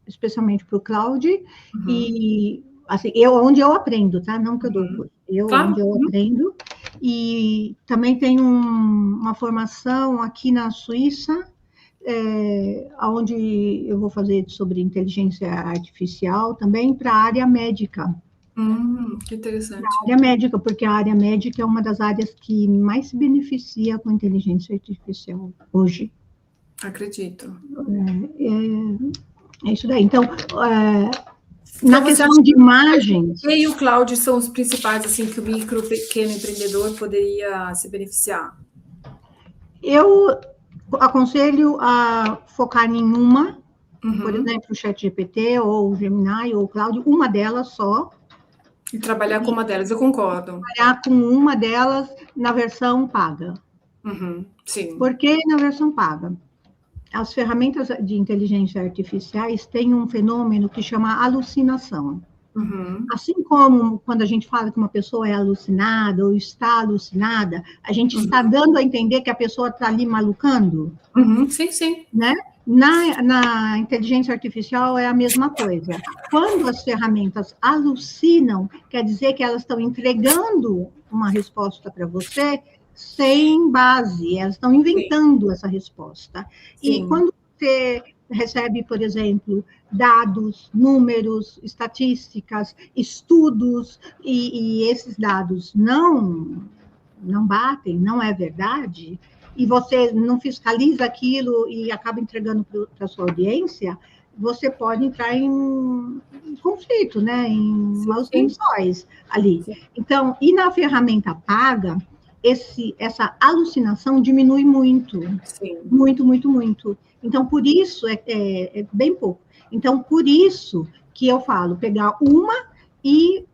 [SPEAKER 2] especialmente para o Claudio, e assim, onde eu aprendo, tá? Não que eu dou curso. Onde eu aprendo. E também tem uma formação aqui na Suíça, onde eu vou fazer sobre inteligência artificial também para a área médica.
[SPEAKER 1] Que interessante.
[SPEAKER 2] A área médica, porque a área médica é uma das áreas que mais se beneficia com inteligência artificial hoje.
[SPEAKER 1] Acredito.
[SPEAKER 2] É isso daí. Então, na questão de imagens...
[SPEAKER 1] E o Claudio são os principais, assim, que o pequeno empreendedor poderia se beneficiar?
[SPEAKER 2] Eu aconselho a focar em uma, por exemplo, o ChatGPT, ou o Gemini, ou o Claudio, uma delas só.
[SPEAKER 1] E trabalhar com uma delas, eu concordo.
[SPEAKER 2] Trabalhar com uma delas na versão paga.
[SPEAKER 1] Sim.
[SPEAKER 2] Por que na versão paga? As ferramentas de inteligência artificiais têm um fenômeno que chama alucinação. Assim como quando a gente fala que uma pessoa é alucinada ou está alucinada, a gente está dando a entender que a pessoa está ali malucando.
[SPEAKER 1] Sim.
[SPEAKER 2] Né? Na inteligência artificial é a mesma coisa. Quando as ferramentas alucinam, quer dizer que elas estão entregando uma resposta para você sem base, elas estão inventando essa resposta. E quando você recebe, por exemplo, dados, números, estatísticas, estudos, e esses dados não batem, não é verdade, e você não fiscaliza aquilo e acaba entregando para a sua audiência, você pode entrar em conflito, né? Em maus lençóis ali. Então, e na ferramenta paga, essa alucinação diminui muito.
[SPEAKER 1] Sim.
[SPEAKER 2] Muito, muito, muito. Então, por isso, é bem pouco. Então, por isso que eu falo, pegar uma e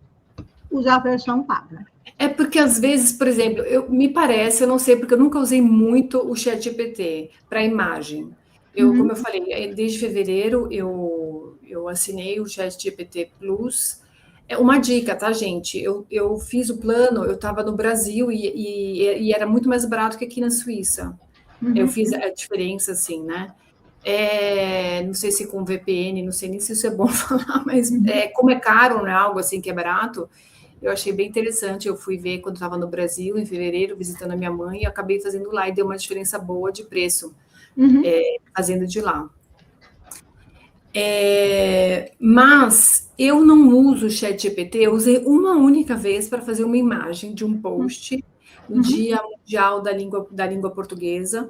[SPEAKER 2] usar a versão paga.
[SPEAKER 1] É porque, às vezes, por exemplo, me parece, eu não sei, porque eu nunca usei muito o ChatGPT para imagem. Como eu falei, desde fevereiro eu assinei o ChatGPT Plus. É uma dica, tá, gente? Eu fiz o plano, eu estava no Brasil e era muito mais barato que aqui na Suíça. Eu fiz a diferença, assim, né? Não sei se com VPN, não sei nem se isso é bom falar, mas como é caro, não é algo assim que é barato, eu achei bem interessante. Eu fui ver quando estava no Brasil, em fevereiro, visitando a minha mãe, e acabei fazendo lá e deu uma diferença boa de preço, fazendo de lá. Mas eu não uso o ChatGPT, eu usei uma única vez para fazer uma imagem de um post no Dia Mundial da Língua Portuguesa.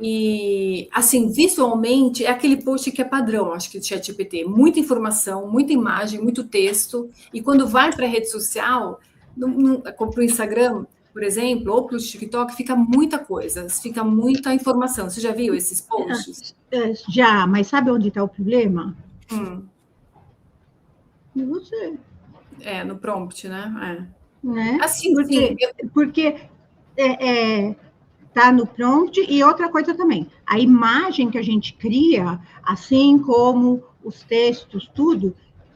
[SPEAKER 1] E, assim, visualmente, é aquele post que é padrão, acho que do ChatGPT. Muita informação, muita imagem, muito texto. E quando vai para a rede social, para o Instagram, por exemplo, ou para o TikTok, fica muita coisa, fica muita informação. Você já viu esses posts?
[SPEAKER 2] Já, mas sabe onde está o problema? E você?
[SPEAKER 1] No prompt, né?
[SPEAKER 2] Né?
[SPEAKER 1] Assim,
[SPEAKER 2] porque tá no prompt, e outra coisa também, a imagem que a gente cria, assim como os textos, tudo,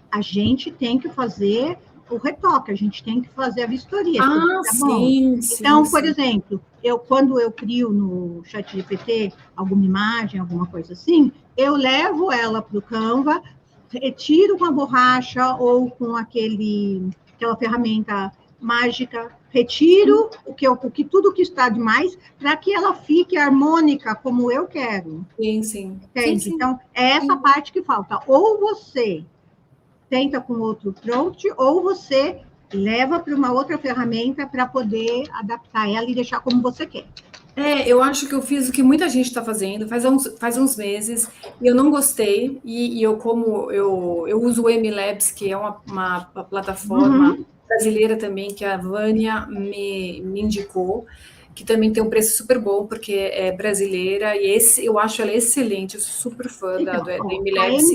[SPEAKER 2] a gente tem que fazer o retoque, a gente tem que fazer a vistoria.
[SPEAKER 1] Tá sim, bom.
[SPEAKER 2] Então, por exemplo, quando eu crio no ChatGPT alguma imagem, alguma coisa assim, eu levo ela para o Canva, retiro com a borracha ou com aquela ferramenta mágica, retiro tudo que está demais para que ela fique harmônica como eu quero.
[SPEAKER 1] Sim.
[SPEAKER 2] Entende?
[SPEAKER 1] Sim.
[SPEAKER 2] Então, é essa parte que falta. Ou você tenta com outro prompt, ou você leva para uma outra ferramenta para poder adaptar ela e deixar como você quer.
[SPEAKER 1] Eu acho que eu fiz o que muita gente está fazendo faz uns meses, e eu não gostei, e eu uso o MLabs, que é uma plataforma brasileira também, que a Vânia me indicou, que também tem um preço super bom, porque é brasileira, e eu acho ela excelente, eu sou super fã do MLabs.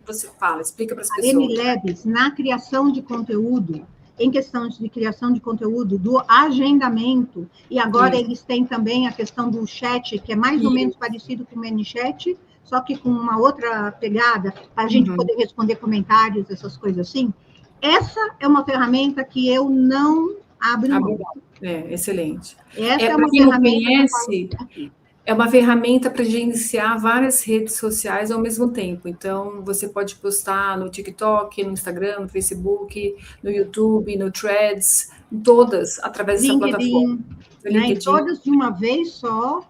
[SPEAKER 1] Você fala, explica para as pessoas.
[SPEAKER 2] A MLabs, na criação de conteúdo, em questões de criação de conteúdo, do agendamento, e agora eles têm também a questão do chat, que é mais ou menos parecido com o ManyChat, só que com uma outra pegada, para a gente poder responder comentários, essas coisas assim. Essa é uma ferramenta que eu não abro mão.
[SPEAKER 1] Excelente.
[SPEAKER 2] Essa é uma ferramenta
[SPEAKER 1] é uma ferramenta para gerenciar várias redes sociais ao mesmo tempo. Então, você pode postar no TikTok, no Instagram, no Facebook, no YouTube, no Threads, em todas, através dessa plataforma.
[SPEAKER 2] LinkedIn. Todas de uma vez só,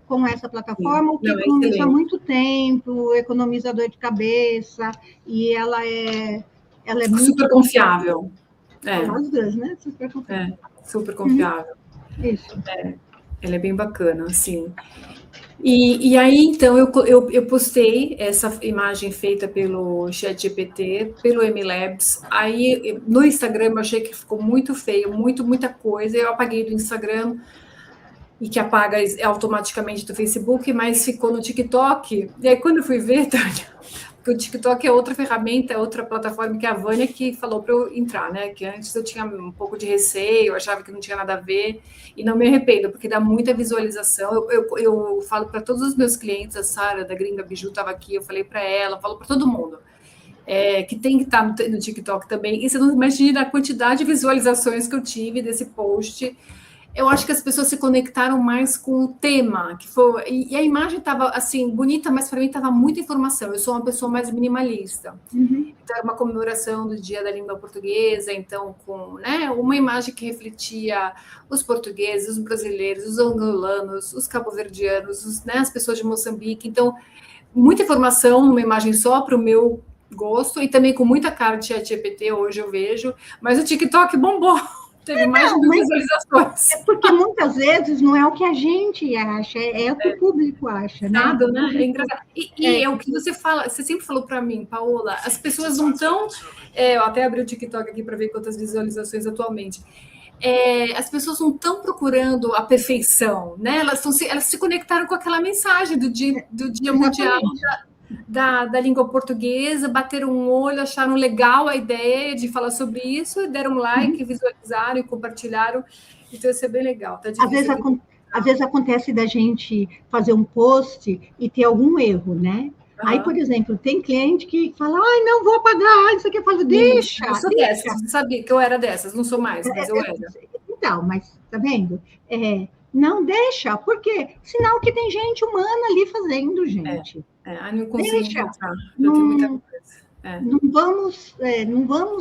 [SPEAKER 2] com essa plataforma, o que economiza muito tempo, economiza dor de cabeça, e ela é muito...
[SPEAKER 1] Super confiável.
[SPEAKER 2] As duas, né? Super confiável.
[SPEAKER 1] Super confiável.
[SPEAKER 2] Isso.
[SPEAKER 1] Ela é bem bacana, assim. E aí, então, eu postei essa imagem feita pelo ChatGPT, pelo MLabs. Aí, no Instagram, eu achei que ficou muito feio, muita coisa. Eu apaguei do Instagram, e que apaga automaticamente do Facebook, mas ficou no TikTok. E aí, quando eu fui ver, Tânia, porque o TikTok é outra ferramenta, é outra plataforma, que é a Vânia que falou para eu entrar, né? Que antes eu tinha um pouco de receio, eu achava que não tinha nada a ver, e não me arrependo, porque dá muita visualização. Eu falo para todos os meus clientes, a Sara da Gringa Biju estava aqui, eu falei para ela, falo para todo mundo, que tem que estar no TikTok também. E você não imagina a quantidade de visualizações que eu tive desse post. Eu acho que as pessoas se conectaram mais com o tema, e a imagem estava assim bonita, mas para mim estava muita informação. Eu sou uma pessoa mais minimalista. Então era uma comemoração do Dia da Língua Portuguesa, então com uma imagem que refletia os portugueses, os brasileiros, os angolanos, os cabo-verdianos, as pessoas de Moçambique. Então muita informação numa imagem só para o meu gosto, e também com muita cara de ChatGPT hoje eu vejo, mas o TikTok bombou. Teve mais de 1.000 visualizações.
[SPEAKER 2] É porque muitas vezes não é o que a gente acha, é o que o público acha, né?
[SPEAKER 1] É engraçado. E é o que você fala, você sempre falou para mim, Paola, as pessoas não estão... eu até abri o TikTok aqui para ver quantas visualizações atualmente. as pessoas não estão procurando a perfeição, né? Elas se conectaram com aquela mensagem do Dia Mundial da Língua Portuguesa, bateram um olho, acharam legal a ideia de falar sobre isso, deram um like, visualizaram e compartilharam. Então, isso é bem legal. Tá difícil
[SPEAKER 2] às vezes acontece da gente fazer um post e ter algum erro, né? Aí, por exemplo, tem cliente que fala, ai, não vou apagar, isso aqui. Eu falo, deixa.
[SPEAKER 1] Eu sou dessas, você sabia que eu era dessas, não sou mais, mas eu era.
[SPEAKER 2] Então, mas tá vendo? Não deixa, porque senão que tem gente humana ali fazendo, gente.
[SPEAKER 1] Não consigo encontrar.
[SPEAKER 2] Eu tenho muita coisa.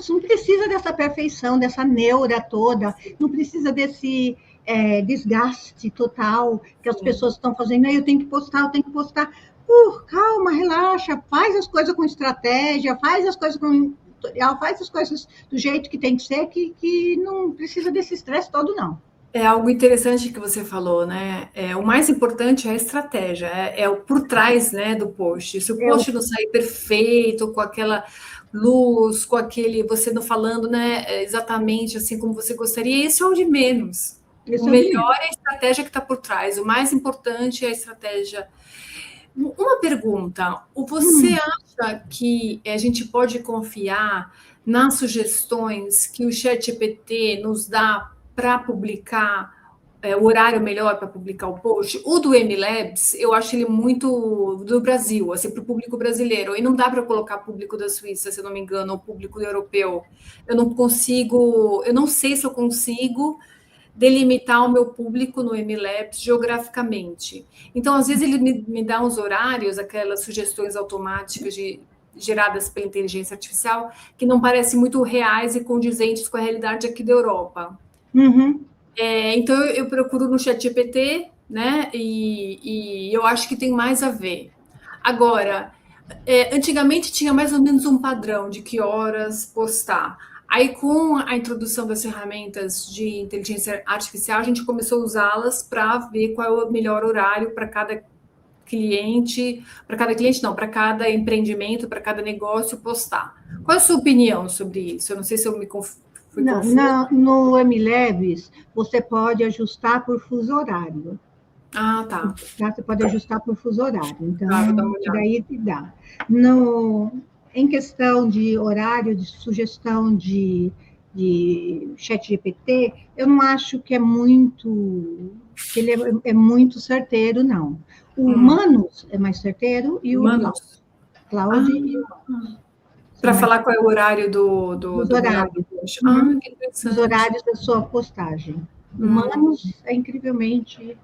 [SPEAKER 2] Não precisa dessa perfeição, dessa neura toda, não precisa desse desgaste total que as pessoas estão fazendo. Aí eu tenho que postar. Calma, relaxa, faz as coisas com estratégia, faz as coisas com tutorial, faz as coisas do jeito que tem que ser, que não precisa desse estresse todo, não.
[SPEAKER 1] É algo interessante que você falou, né? O mais importante é a estratégia, o por trás, né, do post. Se o post não sair perfeito, com aquela luz, com aquele, você não falando, né, exatamente assim como você gostaria, isso é o de menos. O melhor é a estratégia que está por trás, o mais importante é a estratégia. Uma pergunta, você acha que a gente pode confiar nas sugestões que o ChatGPT nos dá para publicar, o horário melhor para publicar o post? O do MLabs, eu acho ele muito do Brasil, assim, para o público brasileiro, e não dá para colocar público da Suíça, se eu não me engano, ou público europeu. Eu não sei se eu consigo delimitar o meu público no MLabs geograficamente. Então, às vezes, ele me dá uns horários, aquelas sugestões automáticas geradas pela inteligência artificial, que não parecem muito reais e condizentes com a realidade aqui da Europa. Então, eu procuro no ChatGPT, né? E eu acho que tem mais a ver. Agora, antigamente tinha mais ou menos um padrão de que horas postar. Aí, com a introdução das ferramentas de inteligência artificial, a gente começou a usá-las para ver qual é o melhor horário para cada cliente, para cada empreendimento, para cada negócio postar. Qual é a sua opinião sobre isso? Eu não sei se eu me fui confusa.
[SPEAKER 2] No MLabs, você pode ajustar por fuso horário.
[SPEAKER 1] Tá.
[SPEAKER 2] Você pode ajustar por fuso horário. Então, daí dá. Em questão de horário, de sugestão de ChatGPT, eu não acho que ele é muito certeiro, não. O Humanos é mais certeiro e o Claude.
[SPEAKER 1] Para falar qual é o horário do
[SPEAKER 2] horário.
[SPEAKER 1] Que interessante.
[SPEAKER 2] Os horários da sua postagem. Humanos é incrivelmente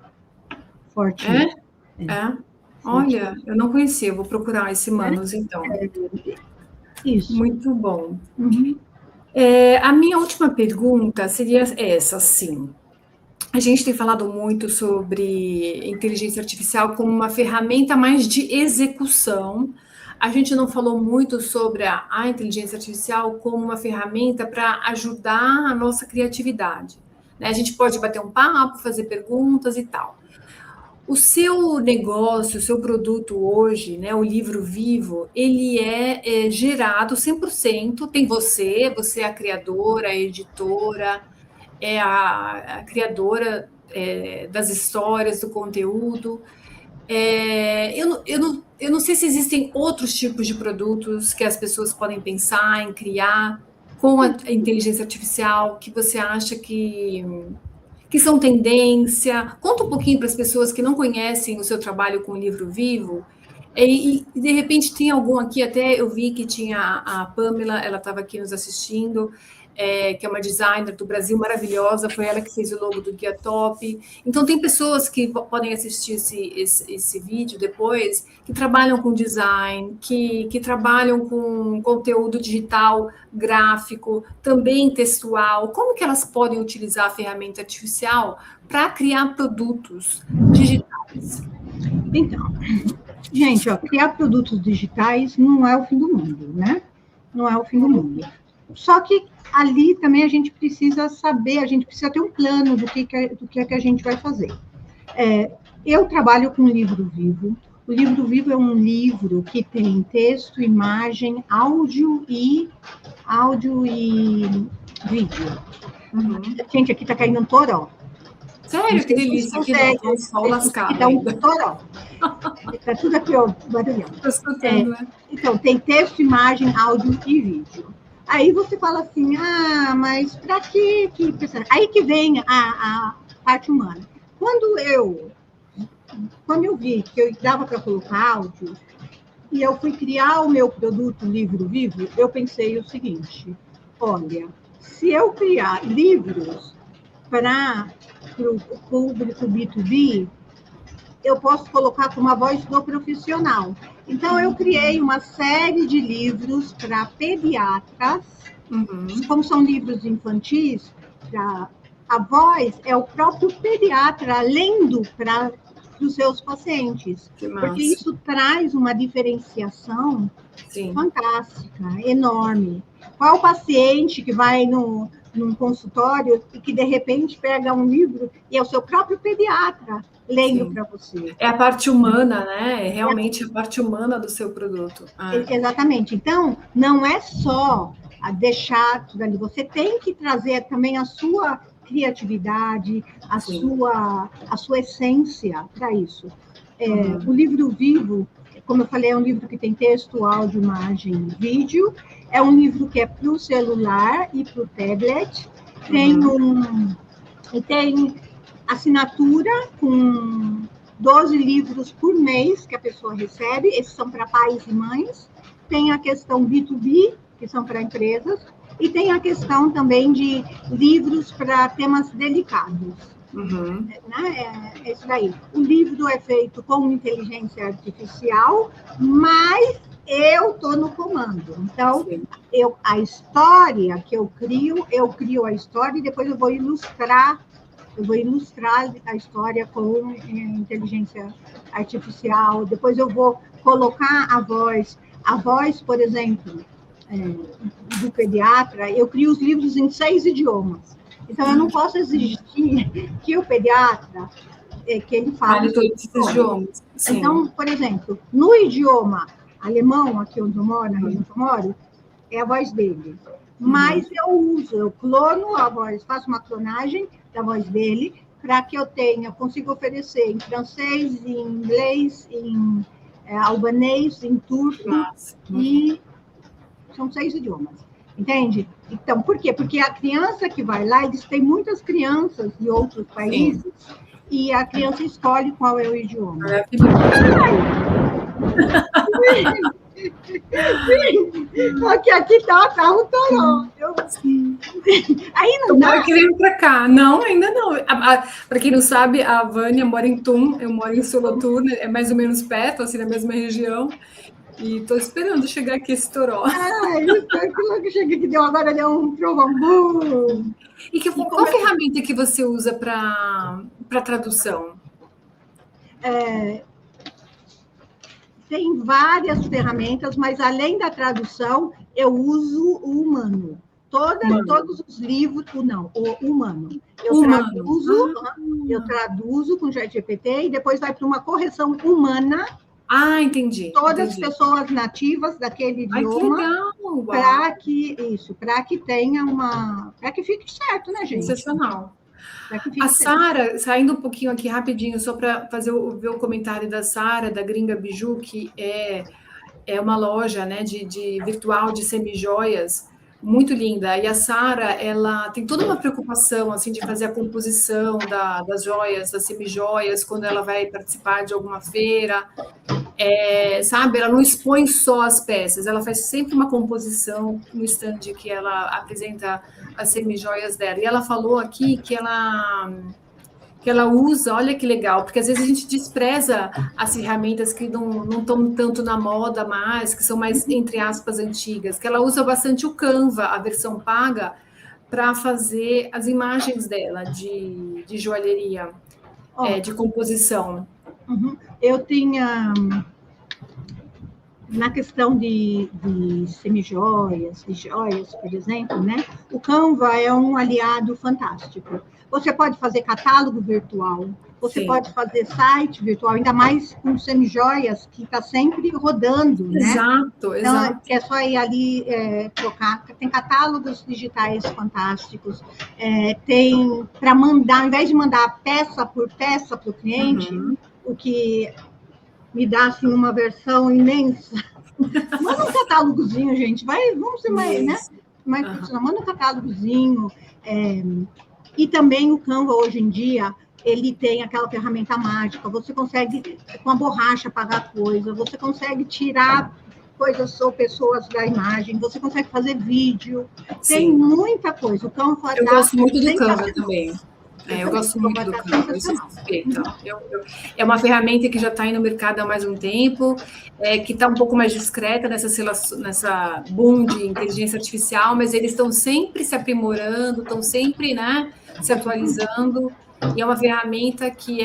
[SPEAKER 2] forte.
[SPEAKER 1] Olha, eu não conhecia, vou procurar esse Humanos, então.
[SPEAKER 2] Isso.
[SPEAKER 1] Muito bom. A minha última pergunta seria essa, sim. A gente tem falado muito sobre inteligência artificial como uma ferramenta mais de execução. A gente não falou muito sobre a inteligência artificial como uma ferramenta para ajudar a nossa criatividade. A gente pode bater um papo, fazer perguntas e tal. O seu negócio, o seu produto hoje, né, o Livro Vivo, ele é gerado 100%, tem você é a criadora, a editora, é a criadora das histórias, do conteúdo. Eu não sei se existem outros tipos de produtos que as pessoas podem pensar em criar com a inteligência artificial, que você acha que são tendência. Conta um pouquinho para as pessoas que não conhecem o seu trabalho com o Livro Vivo. E de repente tem algum aqui, até eu vi que tinha a Pamela, ela estava aqui nos assistindo, que é uma designer do Brasil maravilhosa, foi ela que fez o logo do Guia Top. Então tem pessoas que podem assistir esse vídeo depois, que trabalham com design, que trabalham com conteúdo digital, gráfico, também textual. Como que elas podem utilizar a ferramenta artificial para criar produtos digitais?
[SPEAKER 2] Então, gente, criar produtos digitais não é o fim do mundo, né? Não é o fim do mundo. Só que ali também a gente precisa saber, a gente precisa ter um plano do que é que a gente vai fazer. Eu trabalho com Livro Vivo. O Livro Vivo é um livro que tem texto, imagem, áudio e vídeo. Gente, aqui está caindo um toró.
[SPEAKER 1] Sério? Que delícia. Aqui não, um sol lascado.
[SPEAKER 2] Aqui tá um toró. Está tudo aqui, ó, barulhão.
[SPEAKER 1] Estou escutando, né?
[SPEAKER 2] Então, tem texto, imagem, áudio e vídeo. Aí você fala assim, mas para que... Aí que vem a parte humana. Quando eu vi que eu dava para colocar áudio, e eu fui criar o meu produto Livro Vivo, eu pensei o seguinte, olha, se eu criar livros para o público B2B, eu posso colocar com uma voz do profissional. Então, eu criei uma série de livros para pediatras, como são livros infantis, a voz é o próprio pediatra lendo para os seus pacientes, porque isso traz uma diferenciação fantástica, enorme. Qual paciente que vai num consultório e que, de repente, pega um livro e é o seu próprio pediatra lendo para você?
[SPEAKER 1] É a parte humana, né? É realmente a parte humana do seu produto.
[SPEAKER 2] Exatamente. Então, não é só deixar tudo ali, você tem que trazer também a sua criatividade, a sua essência para isso. O Livro Vivo, como eu falei, é um livro que tem texto, áudio, imagem, vídeo. É um livro que é para o celular e para o tablet. Tem assinatura com 12 livros por mês que a pessoa recebe. Esses são para pais e mães. Tem a questão B2B, que são para empresas. E tem a questão também de livros para temas delicados. É isso daí. O livro é feito com inteligência artificial, mas eu estou no comando. Então, a história que eu crio a história e depois eu vou ilustrar a história com inteligência artificial. Depois eu vou colocar a voz, por exemplo, do pediatra, eu crio os livros em 6 idiomas. Então, eu não posso exigir que o pediatra, que ele fale
[SPEAKER 1] todos esses idiomas.
[SPEAKER 2] Então, por exemplo, no idioma alemão, aqui onde eu moro, na região que eu moro, é a voz dele. Mas eu clono a voz, faço uma clonagem da voz dele, para que eu consiga oferecer em francês, em inglês, em albanês, em turco, e são 6 idiomas, entende? Então, por quê? Porque a criança que vai lá, eles têm muitas crianças de outros países, e a criança escolhe qual é o idioma. Aqui tá um toró. Aí não dá.
[SPEAKER 1] Que vem para cá. Não, ainda não. Para quem não sabe, a Vânia mora em Thun, eu moro em Solothurn, é mais ou menos perto, assim, na mesma região. E estou esperando chegar aqui esse toró.
[SPEAKER 2] Eu espero que logo chegue, que agora deu um trovão.
[SPEAKER 1] E qual ferramenta que você usa para tradução?
[SPEAKER 2] Tem várias ferramentas, mas além da tradução, eu uso o humano. Todos os livros, o humano. Eu traduzo com o ChatGPT e depois vai para uma correção humana.
[SPEAKER 1] Entendi.
[SPEAKER 2] Todas as pessoas nativas daquele idioma. Para que tenha para que fique certo, né, gente?
[SPEAKER 1] Sensacional. A Sara, saindo um pouquinho aqui rapidinho, só para ver o comentário da Sara, da Gringa Biju, que é uma loja, né, de virtual de semijoias, muito linda. E a Sara, ela tem toda uma preocupação assim, de fazer a composição das joias, das semijoias, quando ela vai participar de alguma feira. Sabe, ela não expõe só as peças, ela faz sempre uma composição no stand que ela apresenta as semijoias dela. E ela falou aqui que ela usa, olha que legal, porque às vezes a gente despreza as ferramentas que não estão tanto na moda mais, que são mais, entre aspas, antigas, que ela usa bastante o Canva, a versão paga, para fazer as imagens dela de joalheria, de composição.
[SPEAKER 2] Eu tinha na questão de semijoias, de joias, por exemplo, né? O Canva é um aliado fantástico. Você pode fazer catálogo virtual, você
[SPEAKER 1] Sim.
[SPEAKER 2] pode fazer site virtual, ainda mais com semijoias, que está sempre rodando, né?
[SPEAKER 1] Exato,
[SPEAKER 2] Então,
[SPEAKER 1] exato.
[SPEAKER 2] é só ir ali trocar. Tem catálogos digitais fantásticos, tem para mandar, ao invés de mandar peça por peça para o cliente, o que me dá assim, uma versão imensa. Manda um catálogozinho, gente. Vamos ser mais, né? Mais profissional. Manda um catálogozinho. E também o Canva, hoje em dia, ele tem aquela ferramenta mágica. Você consegue, com a borracha, apagar coisa. Você consegue tirar coisas ou pessoas da imagem. Você consegue fazer vídeo.
[SPEAKER 1] Sim.
[SPEAKER 2] Tem muita coisa. O Canva
[SPEAKER 1] eu gosto muito do Canva também. Eu gosto muito do Canva, eu sou suspeita. É uma ferramenta que já está aí no mercado há mais um tempo, que está um pouco mais discreta nessa boom de inteligência artificial, mas eles estão sempre se aprimorando, estão sempre, né, se atualizando, e é uma ferramenta que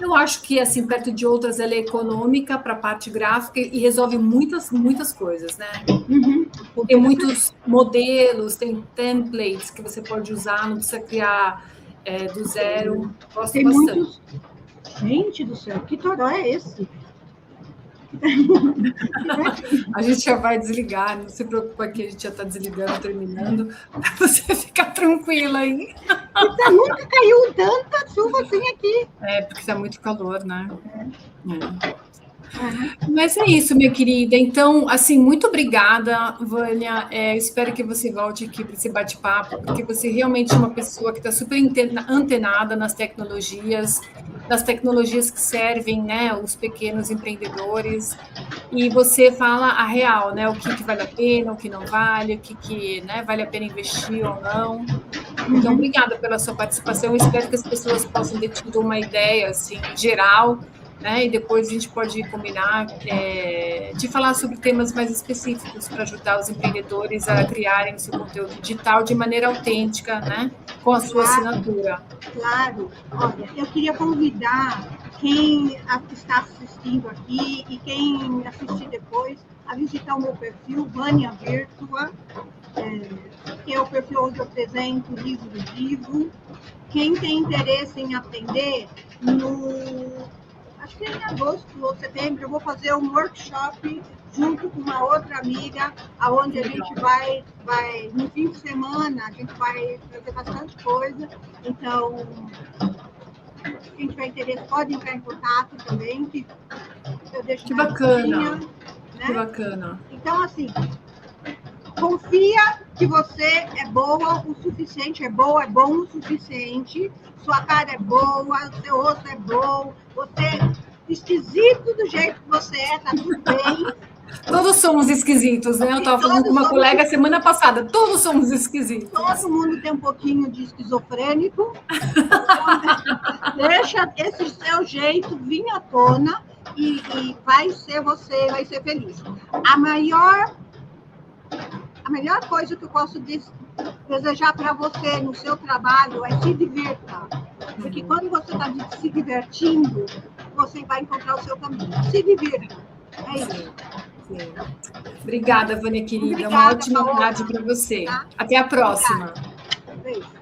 [SPEAKER 1] eu acho que, assim, perto de outras, ela é econômica para a parte gráfica e resolve muitas coisas, né? Tem muitos modelos, tem templates que você pode usar, não precisa criar do zero. Gosto
[SPEAKER 2] tem
[SPEAKER 1] bastante.
[SPEAKER 2] Muitos... Gente do céu, que toró é esse?
[SPEAKER 1] A gente já vai desligar, não se preocupa que a gente já está desligando, terminando, para você ficar tranquila aí.
[SPEAKER 2] Nunca caiu tanta chuva assim aqui.
[SPEAKER 1] Porque está muito calor, né? Mas é isso, minha querida. Então, assim, muito obrigada, Vânia. Espero que você volte aqui para esse bate-papo, porque você realmente é uma pessoa que está super antenada nas tecnologias que servem, né, os pequenos empreendedores. E você fala a real, né? O que vale a pena, o que não vale, o que né, vale a pena investir ou não. Então, obrigada pela sua participação. Eu espero que as pessoas possam ter tido uma ideia, assim, geral, né? E depois a gente pode combinar de falar sobre temas mais específicos para ajudar os empreendedores a criarem o seu conteúdo digital de maneira autêntica, né? Com a sua assinatura.
[SPEAKER 2] Claro. Olha, eu queria convidar quem está assistindo aqui e quem assistir depois a visitar o meu perfil, Vânia Virtua, que é o perfil onde eu apresento livro vivo. Quem tem interesse em aprender, acho que em agosto ou setembro, eu vou fazer um workshop junto com uma outra amiga, onde a gente vai, no fim de semana, a gente vai fazer bastante coisa. Então, quem tiver interesse pode entrar em contato também, que eu deixo
[SPEAKER 1] que bacana,
[SPEAKER 2] linha, né?
[SPEAKER 1] Que bacana.
[SPEAKER 2] Então, assim, confia que você é boa o suficiente, é bom o suficiente, sua cara é boa, seu rosto é bom, você é esquisito do jeito que você tá tudo bem.
[SPEAKER 1] Todos somos esquisitos, né? Eu estava falando com uma colega semana passada, todos somos esquisitos.
[SPEAKER 2] Todo mundo tem um pouquinho de esquizofrênico. Então, deixa esse seu jeito vir à tona e vai ser feliz. A melhor coisa que eu posso desejar para você no seu trabalho é se divirta. Porque quando você está se divertindo, você vai encontrar o seu caminho. Se divirta. É isso.
[SPEAKER 1] Sim. Obrigada, Vânia, querida.
[SPEAKER 2] Obrigada,
[SPEAKER 1] uma ótima
[SPEAKER 2] Paola.
[SPEAKER 1] tarde para você.
[SPEAKER 2] Tá?
[SPEAKER 1] Até a próxima.
[SPEAKER 2] Beijo.